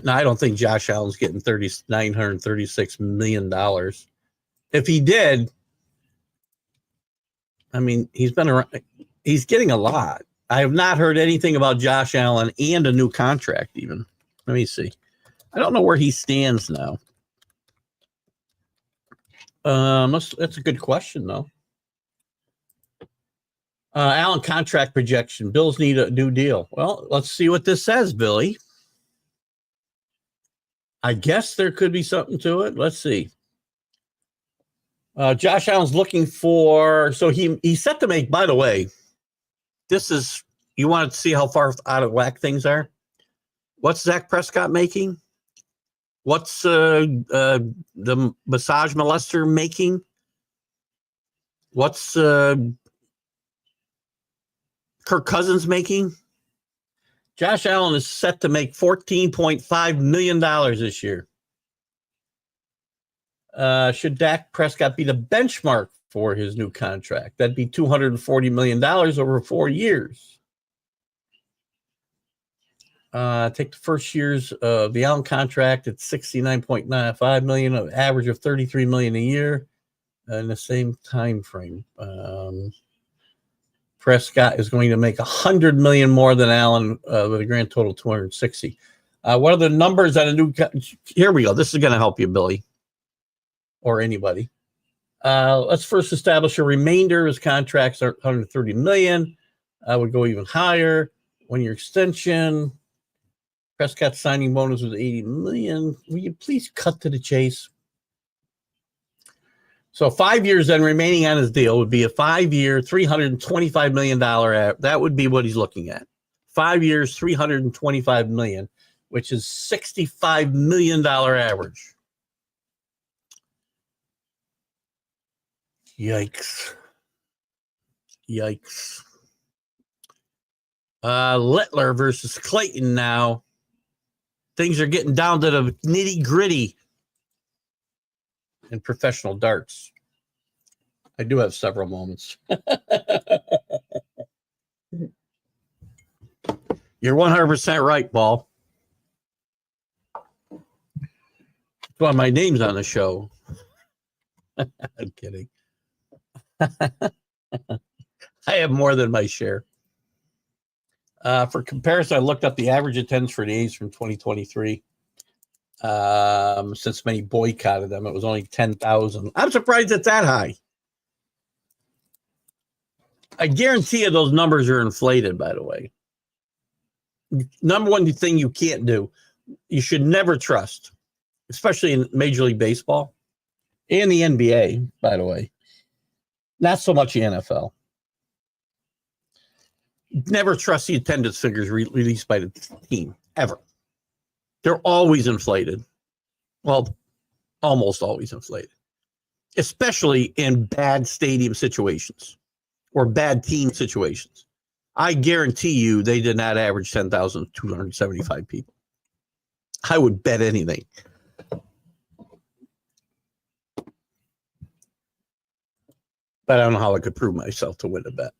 no, I don't think Josh Allen's getting $936 million. If he did, I mean, he's been around. He's getting a lot. I have not heard anything about Josh Allen and a new contract even. Let me see. I don't know where he stands now. That's a good question, though. Allen contract projection. Bills need a new deal. Well, let's see what this says, Billy. I guess there could be something to it. Let's see. Josh Allen's looking for, so he's set to make, by the way, this is, you want to see how far out of whack things are? What's Dak Prescott making? What's the massage molester making? What's Kirk Cousins making? Josh Allen is set to make $14.5 million this year. Should Dak Prescott be the benchmark for his new contract? That'd be $240 million over 4 years. Take the first years of the Allen contract at $69.95 million, an average of $33 million a year in the same time frame. Prescott is going to make $100 million more than Allen with a grand total of $260. What are the numbers on a new? Here we go. This is going to help you, Billy, or anybody. Let's first establish a remainder. His contracts are $130 million. I would go even higher. 1 year extension. Prescott signing bonus was $80 million. Will you please cut to the chase? So 5 years then remaining on his deal would be a 5 year, $325 million. That would be what he's looking at. 5 years, $325 million, which is $65 million average. Yikes. Littler versus Clayton now. Things are getting down to the nitty gritty in professional darts. I do have several moments. You're 100% right, Paul. That's why my name's on the show. I'm kidding. I have more than my share. For comparison, I looked up the average attendance for the A's from 2023. Since many boycotted them, it was only 10,000. I'm surprised it's that high. I guarantee you those numbers are inflated, by the way. Number one thing you can't do, you should never trust, especially in Major League Baseball and the NBA, by the way. Not so much the NFL. Never trust the attendance figures released by the team, ever. They're always inflated. Well, almost always inflated, especially in bad stadium situations or bad team situations. I guarantee you they did not average 10,275 people. I would bet anything. But I don't know how I could prove myself to win a bet.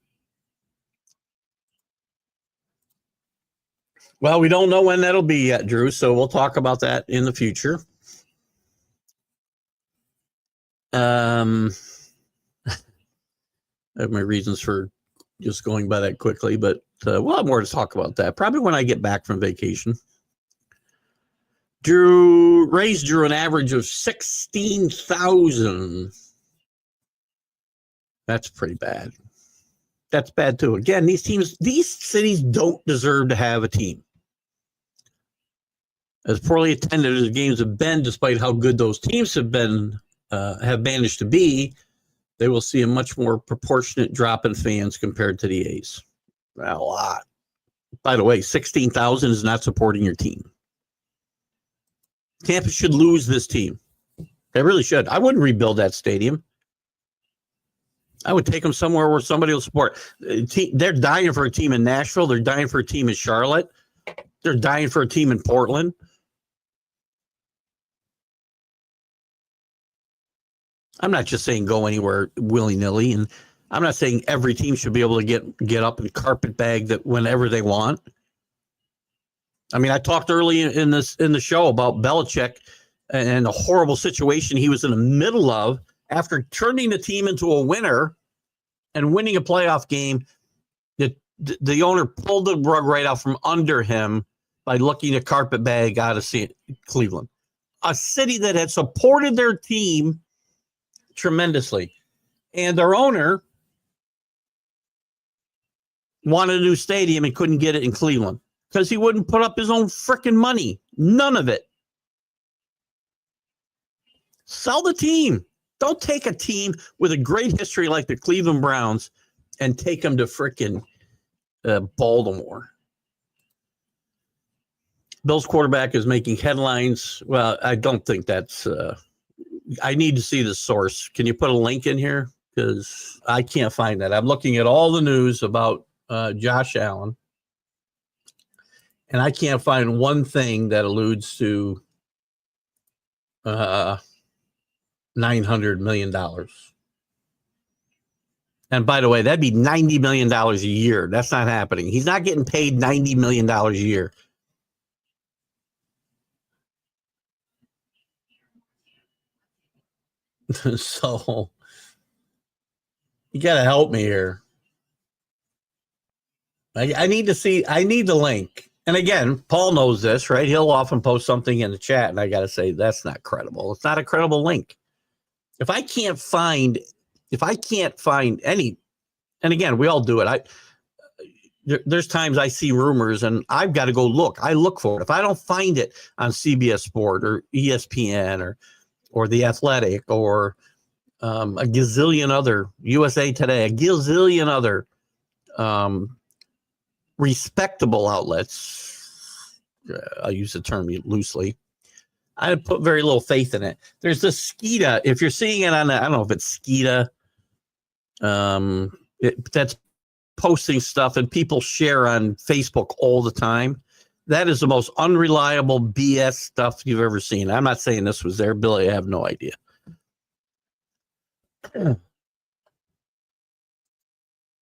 Well, we don't know when that'll be yet, Drew, so we'll talk about that in the future. I have my reasons for just going by that quickly, but we'll have more to talk about that probably when I get back from vacation. Rays drew an average of 16,000. That's pretty bad. That's bad too. Again, these cities don't deserve to have a team. As poorly attended as the games have been, despite how good those teams have been, have managed to be, they will see a much more proportionate drop in fans compared to the A's. A lot. By the way, 16,000 is not supporting your team. Tampa should lose this team. They really should. I wouldn't rebuild that stadium. I would take them somewhere where somebody will support. They're dying for a team in Nashville. They're dying for a team in Charlotte. They're dying for a team in Portland. I'm not just saying go anywhere willy-nilly, and I'm not saying every team should be able to get up and carpetbag that whenever they want. I mean, I talked early in the show about Belichick and the horrible situation he was in the middle of after turning the team into a winner and winning a playoff game. The owner pulled the rug right out from under him by looking a carpetbag out of Cleveland, a city that had supported their team tremendously. And their owner wanted a new stadium and couldn't get it in Cleveland because he wouldn't put up his own freaking money. None of it. Sell the team. Don't take a team with a great history like the Cleveland Browns and take them to freaking Baltimore. Bills quarterback is making headlines. Well, I don't think that's I need to see the source. Can you put a link in here? Because I can't find that. I'm looking at all the news about Josh Allen, and I can't find one thing that alludes to $900 million. And by the way, that'd be $90 million a year. That's not happening. He's not getting paid $90 million a year. So you got to help me here. I need the link. And again, Paul knows this, right? He'll often post something in the chat, and I got to say, that's not credible. It's not a credible link. If I can't find any, and again, we all do it. There's times I see rumors and I've got to go look. I look for it. If I don't find it on CBS Sport or ESPN or The Athletic or a gazillion other, USA Today, a gazillion other respectable outlets, I'll use the term loosely, I put very little faith in it. There's this Skita. If you're seeing it on, I don't know if it's Skita, that's posting stuff and people share on Facebook all the time. That is the most unreliable BS stuff you've ever seen. I'm not saying this was there, Billy. I have no idea.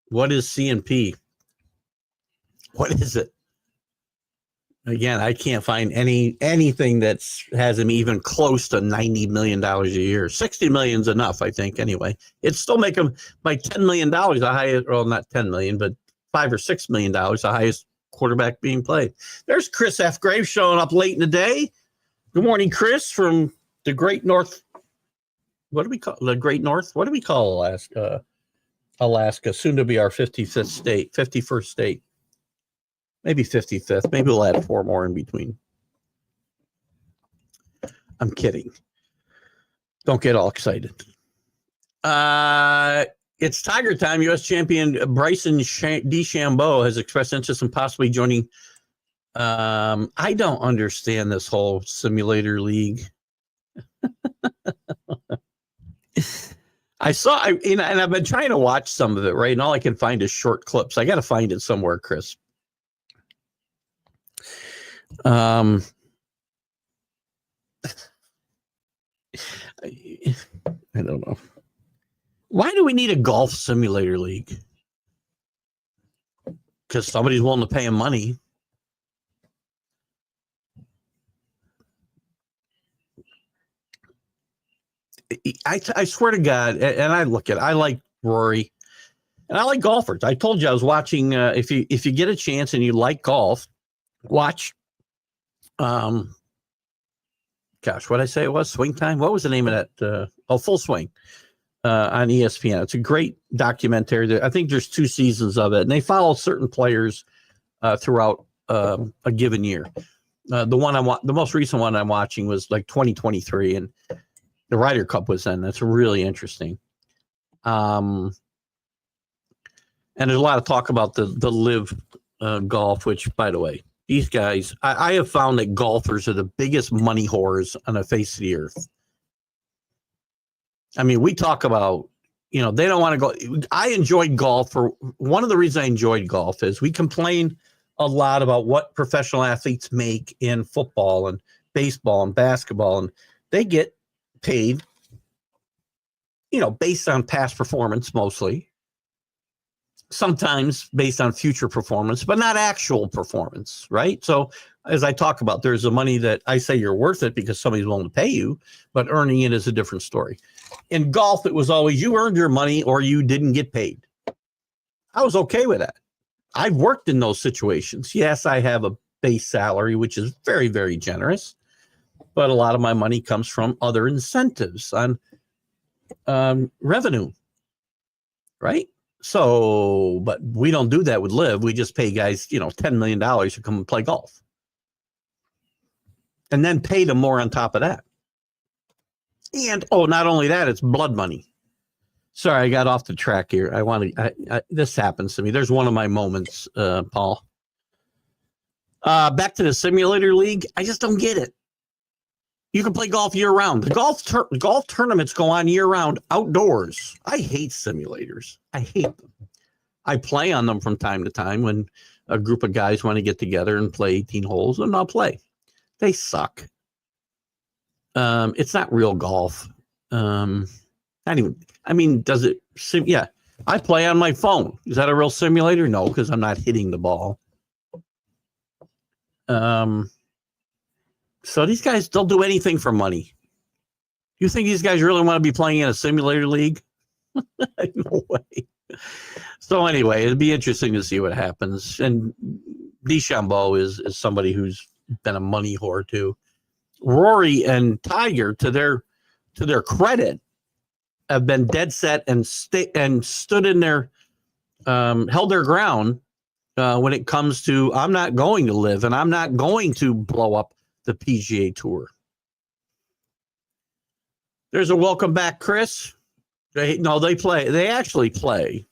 What is CNP? What is it? Again, I can't find anything that has him even close to $90 million a year. $60 million is enough, I think, anyway. It'd still make him by $10 million the highest, well, not $10 million, but $5 or $6 million, the highest quarterback being played. There's Chris F. Graves showing up late in the day. Good morning, Chris, from the Great North. What do we call the Great North? What do we call Alaska? Alaska, soon to be our 55th state, 51st state. Maybe 55th. Maybe we'll add 4 more in between. I'm kidding. Don't get all excited. It's Tiger time. U.S. champion Bryson DeChambeau has expressed interest in possibly joining. I don't understand this whole simulator league. And I've been trying to watch some of it, right? And all I can find is short clips. I got to find it somewhere, Chris. I don't know. Why do we need a golf simulator league? Because somebody's willing to pay him money. I swear to God, and I like Rory, and I like golfers. I told you I was watching. If you get a chance and you like golf, watch. Gosh, what I say it was Swing Time. What was the name of that? Full Swing on ESPN. It's a great documentary. I think there's 2 seasons of it, and they follow certain players throughout a given year. The most recent one I'm watching was like 2023, and the Ryder Cup was in. That's really interesting. And there's a lot of talk about the live golf, which, by the way, these guys, I have found that golfers are the biggest money whores on the face of the earth. I mean, we talk about, they don't want to go. I enjoyed golf for one of the reasons I enjoyed golf is we complain a lot about what professional athletes make in football and baseball and basketball, and they get paid, based on past performance mostly, sometimes based on future performance, but not actual performance, right? So as I talk about, there's the money that I say you're worth it because somebody's willing to pay you, but earning it is a different story. In golf, it was always you earned your money or you didn't get paid. I was okay with that. I've worked in those situations. Yes, I have a base salary, which is very, very generous, but a lot of my money comes from other incentives on revenue, right? So, but we don't do that with Live. We just pay guys, $10 million to come and play golf. And then pay them more on top of that. And, not only that, it's blood money. Sorry, I got off the track here. This happens to me. There's one of my moments, Paul. Back to the simulator league. I just don't get it. You can play golf year round. The golf tournaments go on year round outdoors. I hate simulators. I hate them. I play on them from time to time when a group of guys want to get together and play 18 holes, and I'll play. They suck. It's not real golf. Does it? Yeah. I play on my phone. Is that a real simulator? No, because I'm not hitting the ball. So these guys, they'll do anything for money. You think these guys really want to be playing in a simulator league? No way. So anyway, it'd be interesting to see what happens. And DeChambeau is somebody who's been a money whore too. Rory and Tiger, to their credit, have been dead set and stood in their held their ground when it comes to I'm not going to live and I'm not going to blow up the PGA Tour. There's a welcome back, Chris. They play. They actually play.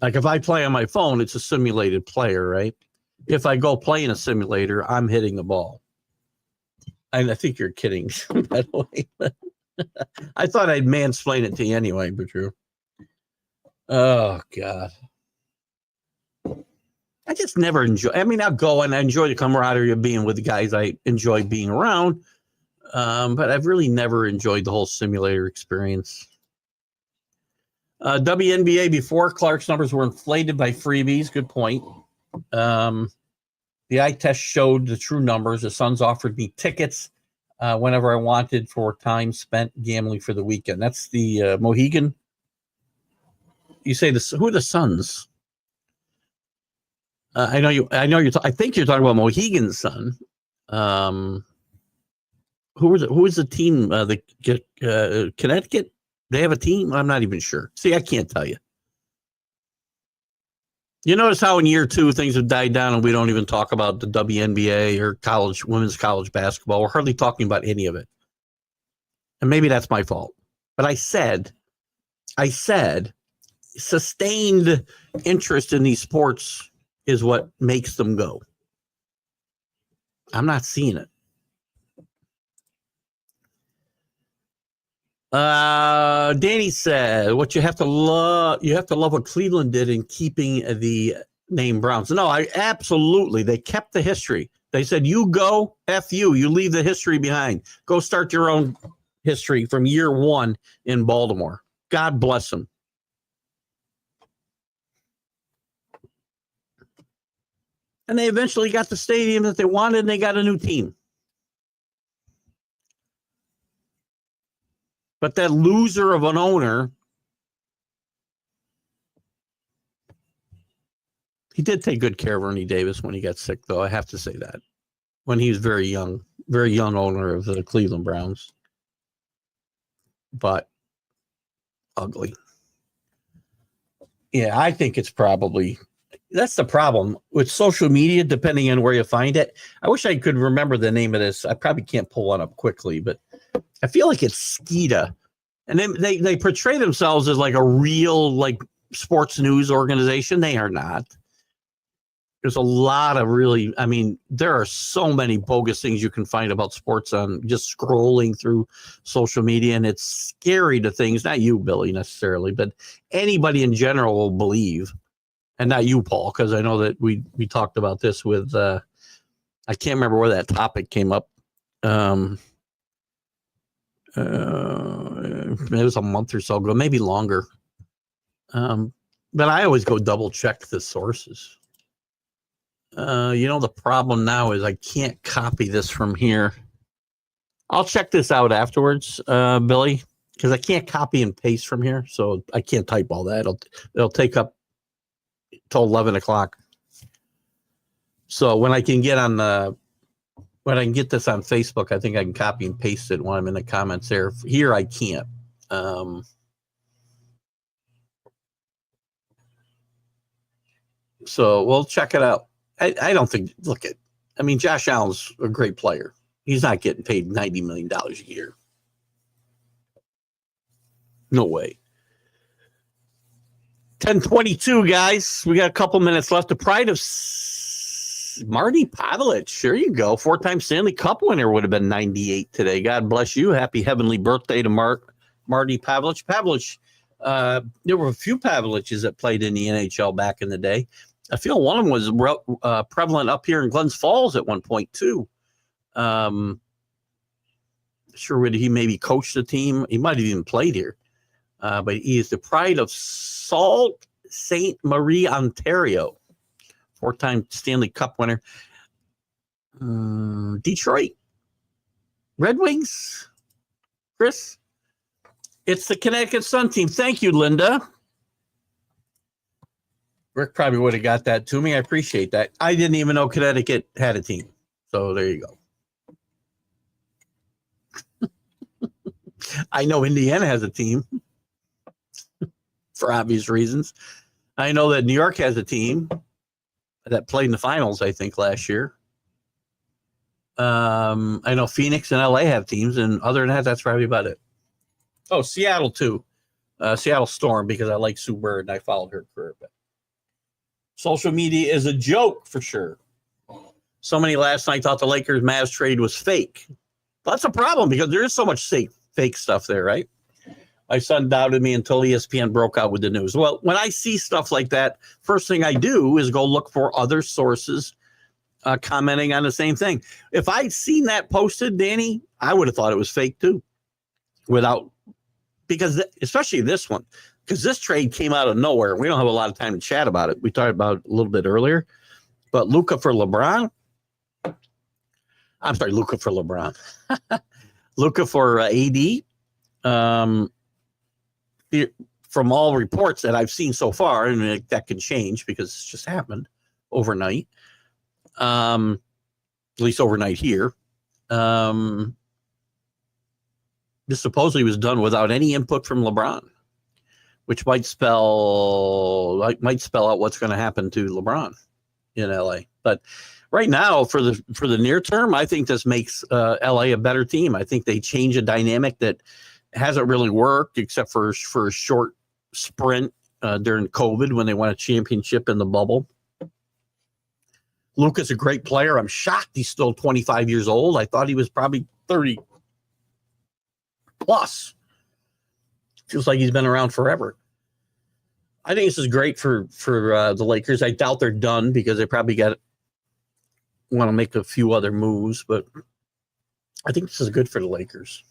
Like if I play on my phone, it's a simulated player, right? If I go play in a simulator, I'm hitting the ball. And I think you're kidding, by the way. I thought I'd mansplain it to you anyway, but true. Oh, God. I just never enjoy. I'll go and I enjoy the camaraderie of being with the guys I enjoy being around. But I've really never enjoyed the whole simulator experience. WNBA before Clark's numbers were inflated by freebies. Good point. The eye test showed the true numbers. The Suns offered me tickets whenever I wanted for time spent gambling for the weekend. That's the Mohegan. You say this? Who are the Suns? I know you. I think you're talking about Mohegan's son. Who was the team? The Connecticut. They have a team. I'm not even sure. See, I can't tell you. You notice how in year 2 things have died down, and we don't even talk about the WNBA or women's college basketball. We're hardly talking about any of it. And maybe that's my fault. But I said I said sustained interest in these sports is what makes them go. I'm not seeing it. Danny said, "What you have to love what Cleveland did in keeping the name Browns." No, absolutely. They kept the history. They said, "You go, F you. You leave the history behind. Go start your own history from year one in Baltimore." God bless them. And they eventually got the stadium that they wanted, and they got a new team. But that loser of an owner, he did take good care of Ernie Davis when he got sick, though. I have to say that. When he was very young owner of the Cleveland Browns. But ugly. Yeah, I think it's probably, that's the problem with social media, depending on where you find it. I wish I could remember the name of this. I probably can't pull one up quickly, but I feel like it's Skeeta. And then they portray themselves as like a real like sports news organization. They are not. There's a lot of really, I mean, there are so many bogus things you can find about sports on just scrolling through social media. And it's scary to things, not you, Billy, necessarily, but anybody in general will believe. And not you, Paul, because I know that we talked about this with, I can't remember where that topic came up. It was a month or so ago, maybe longer. But I always go double check the sources. The problem now is I can't copy this from here. I'll check this out afterwards, Billy, because I can't copy and paste from here. So I can't type all that. It'll take up till 11 o'clock. So when I can get this on Facebook, I think I can copy and paste it when I'm in the comments there. Here I can't. So we'll check it out. I don't think, Josh Allen's a great player. He's not getting paid $90 million a year. No way. 10:22, guys. We got a couple minutes left. The pride of Marty Pavlich. There you go. 4-time Stanley Cup winner would have been 98 today. God bless you. Happy heavenly birthday to Marty Pavlich. Pavlich, there were a few Pavliches that played in the NHL back in the day. I feel one of them was prevalent up here in Glens Falls at one point, too. Sure, would he maybe coached the team? He might have even played here. But he is the pride of Sault Ste. Marie, Ontario. 4-time Stanley Cup winner. Detroit Red Wings. Chris? It's the Connecticut Sun team. Thank you, Linda. Rick probably would have got that to me. I appreciate that. I didn't even know Connecticut had a team. So there you go. I know Indiana has a team for obvious reasons. I know that New York has a team that played in the finals, I think, last year. I know Phoenix and LA have teams, and other than that, that's probably about it. Oh, Seattle, too. Seattle Storm, because I like Sue Bird, and I followed her career. But social media is a joke, for sure. Somebody last night thought the Lakers-Mavs trade was fake. That's a problem, because there is so much fake stuff there, right? My son doubted me until ESPN broke out with the news. Well, when I see stuff like that, first thing I do is go look for other sources commenting on the same thing. If I'd seen that posted, Danny, I would have thought it was fake too. Because especially this one, because this trade came out of nowhere. We don't have a lot of time to chat about it. We talked about it a little bit earlier. But Luka for LeBron. I'm sorry, Luka for LeBron. Luka for AD. From all reports that I've seen so far, and that can change because it's just happened overnight, at least overnight here. This supposedly was done without any input from LeBron, which might spell out what's going to happen to LeBron in LA. But right now, for the near term, I think this makes LA a better team. I think they change a dynamic that hasn't really worked except for a short sprint during COVID when they won a championship in the bubble. Luka's a great player. I'm shocked he's still 25 years old. I thought he was probably 30 plus. Feels like he's been around forever. I think this is great for the Lakers. I doubt they're done because they probably want to make a few other moves, but I think this is good for the Lakers.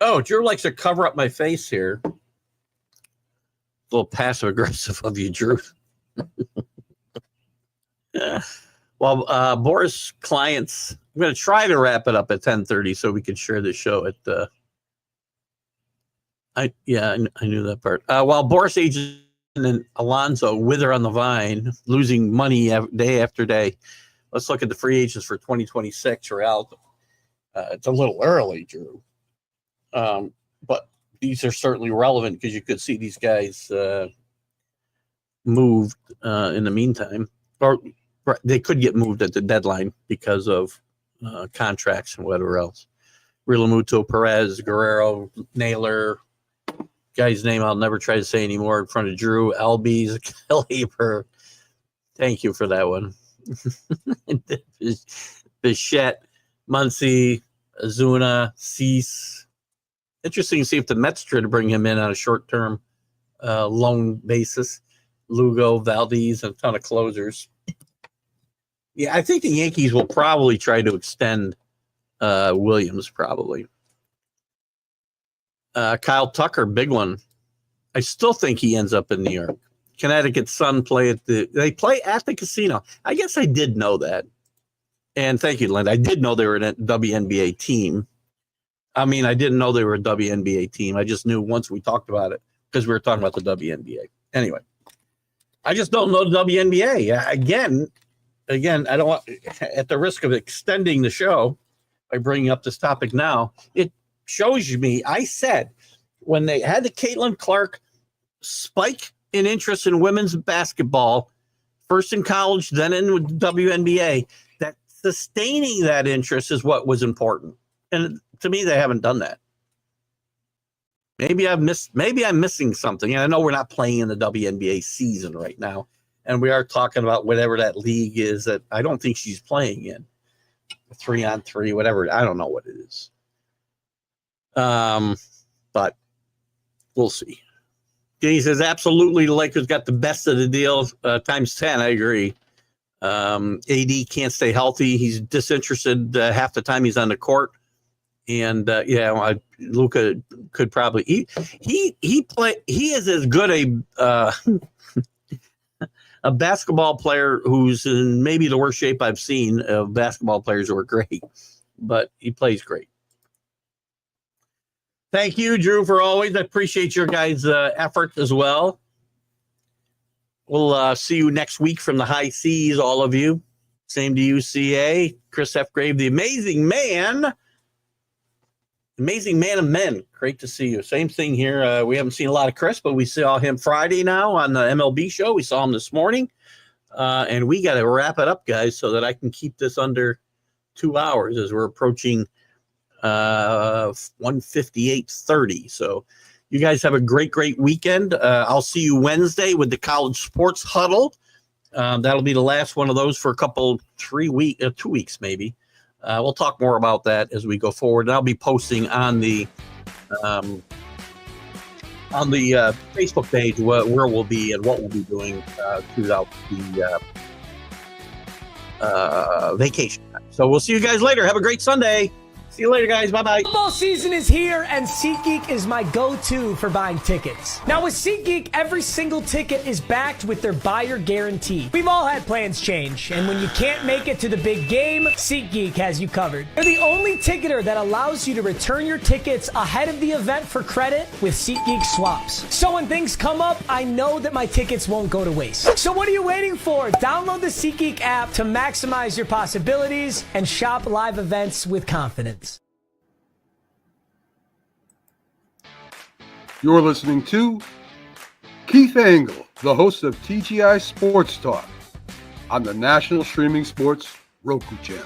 Oh, Drew likes to cover up my face here. A little passive aggressive of you, Drew. Well, Boris clients, I'm going to try to wrap it up at 10:30 so we can share the show at the. I knew that part. While Boris agent and Alonzo wither on the vine, losing money day after day. Let's look at the free agents for 2026. Or out. It's a little early, Drew, but these are certainly relevant because you could see these guys moved in the meantime, or they could get moved at the deadline because of contracts and whatever else. Rilamuto, Perez, Guerrero, Naylor. Guy's name I'll never try to say anymore in front of Drew. Albies, Caliber. Thank you for that one. Bichette, Muncy, Azuna, Cease. Interesting to see if the Mets try to bring him in on a short-term loan basis. Lugo, Valdez, and a ton of closers. Yeah, I think the Yankees will probably try to extend Williams, probably. Kyle Tucker, big one. I still think he ends up in New York. Connecticut Sun play at they play at the casino. I guess I did know that. And thank you, Linda. I did know they were a WNBA team. I mean, I didn't know they were a WNBA team. I just knew once we talked about it because we were talking about the WNBA. Anyway, I just don't know the WNBA. Again, I don't want, at the risk of extending the show by bringing up this topic now, it shows you me. I said when they had the Caitlin Clark spike in interest in women's basketball, first in college, then in WNBA, that sustaining that interest is what was important. And to me, they haven't done that. Maybe I'm missing something. And I know we're not playing in the WNBA season right now. And we are talking about whatever that league is that I don't think she's playing in. 3-on-3, whatever. I don't know what it is. But we'll see. He says, absolutely, the Lakers got the best of the deal, times 10. I agree. AD can't stay healthy. He's disinterested half the time he's on the court. And Luka could probably he is as good a basketball player who's in maybe the worst shape I've seen of basketball players who are great, but he plays great. Thank you, Drew, for always. I appreciate your guys' effort as well. We'll see you next week from the high seas, all of you. Same to you, CA. Chris F. Grave, the amazing man of men. Great to see you. Same thing here. We haven't seen a lot of Chris, but we saw him Friday now on the MLB show. We saw him this morning. And we got to wrap it up, guys, so that I can keep this under 2 hours as we're approaching 1:58:30. So you guys have a great weekend. I'll see you Wednesday with the College Sports Huddle. That'll be the last one of those for 2 weeks maybe. We'll talk more about that as we go forward. And I'll be posting on the Facebook page where we'll be and what we'll be doing throughout the vacation time. So we'll see you guys later. Have a great Sunday. See you later, guys. Bye-bye. Football season is here, and SeatGeek is my go-to for buying tickets. Now, with SeatGeek, every single ticket is backed with their buyer guarantee. We've all had plans change, and when you can't make it to the big game, SeatGeek has you covered. They're the only ticketer that allows you to return your tickets ahead of the event for credit with SeatGeek swaps. So when things come up, I know that my tickets won't go to waste. So what are you waiting for? Download the SeatGeek app to maximize your possibilities and shop live events with confidence. You're listening to Keith Engle, the host of TGI Sports Talk on the National Streaming Sports Roku channel.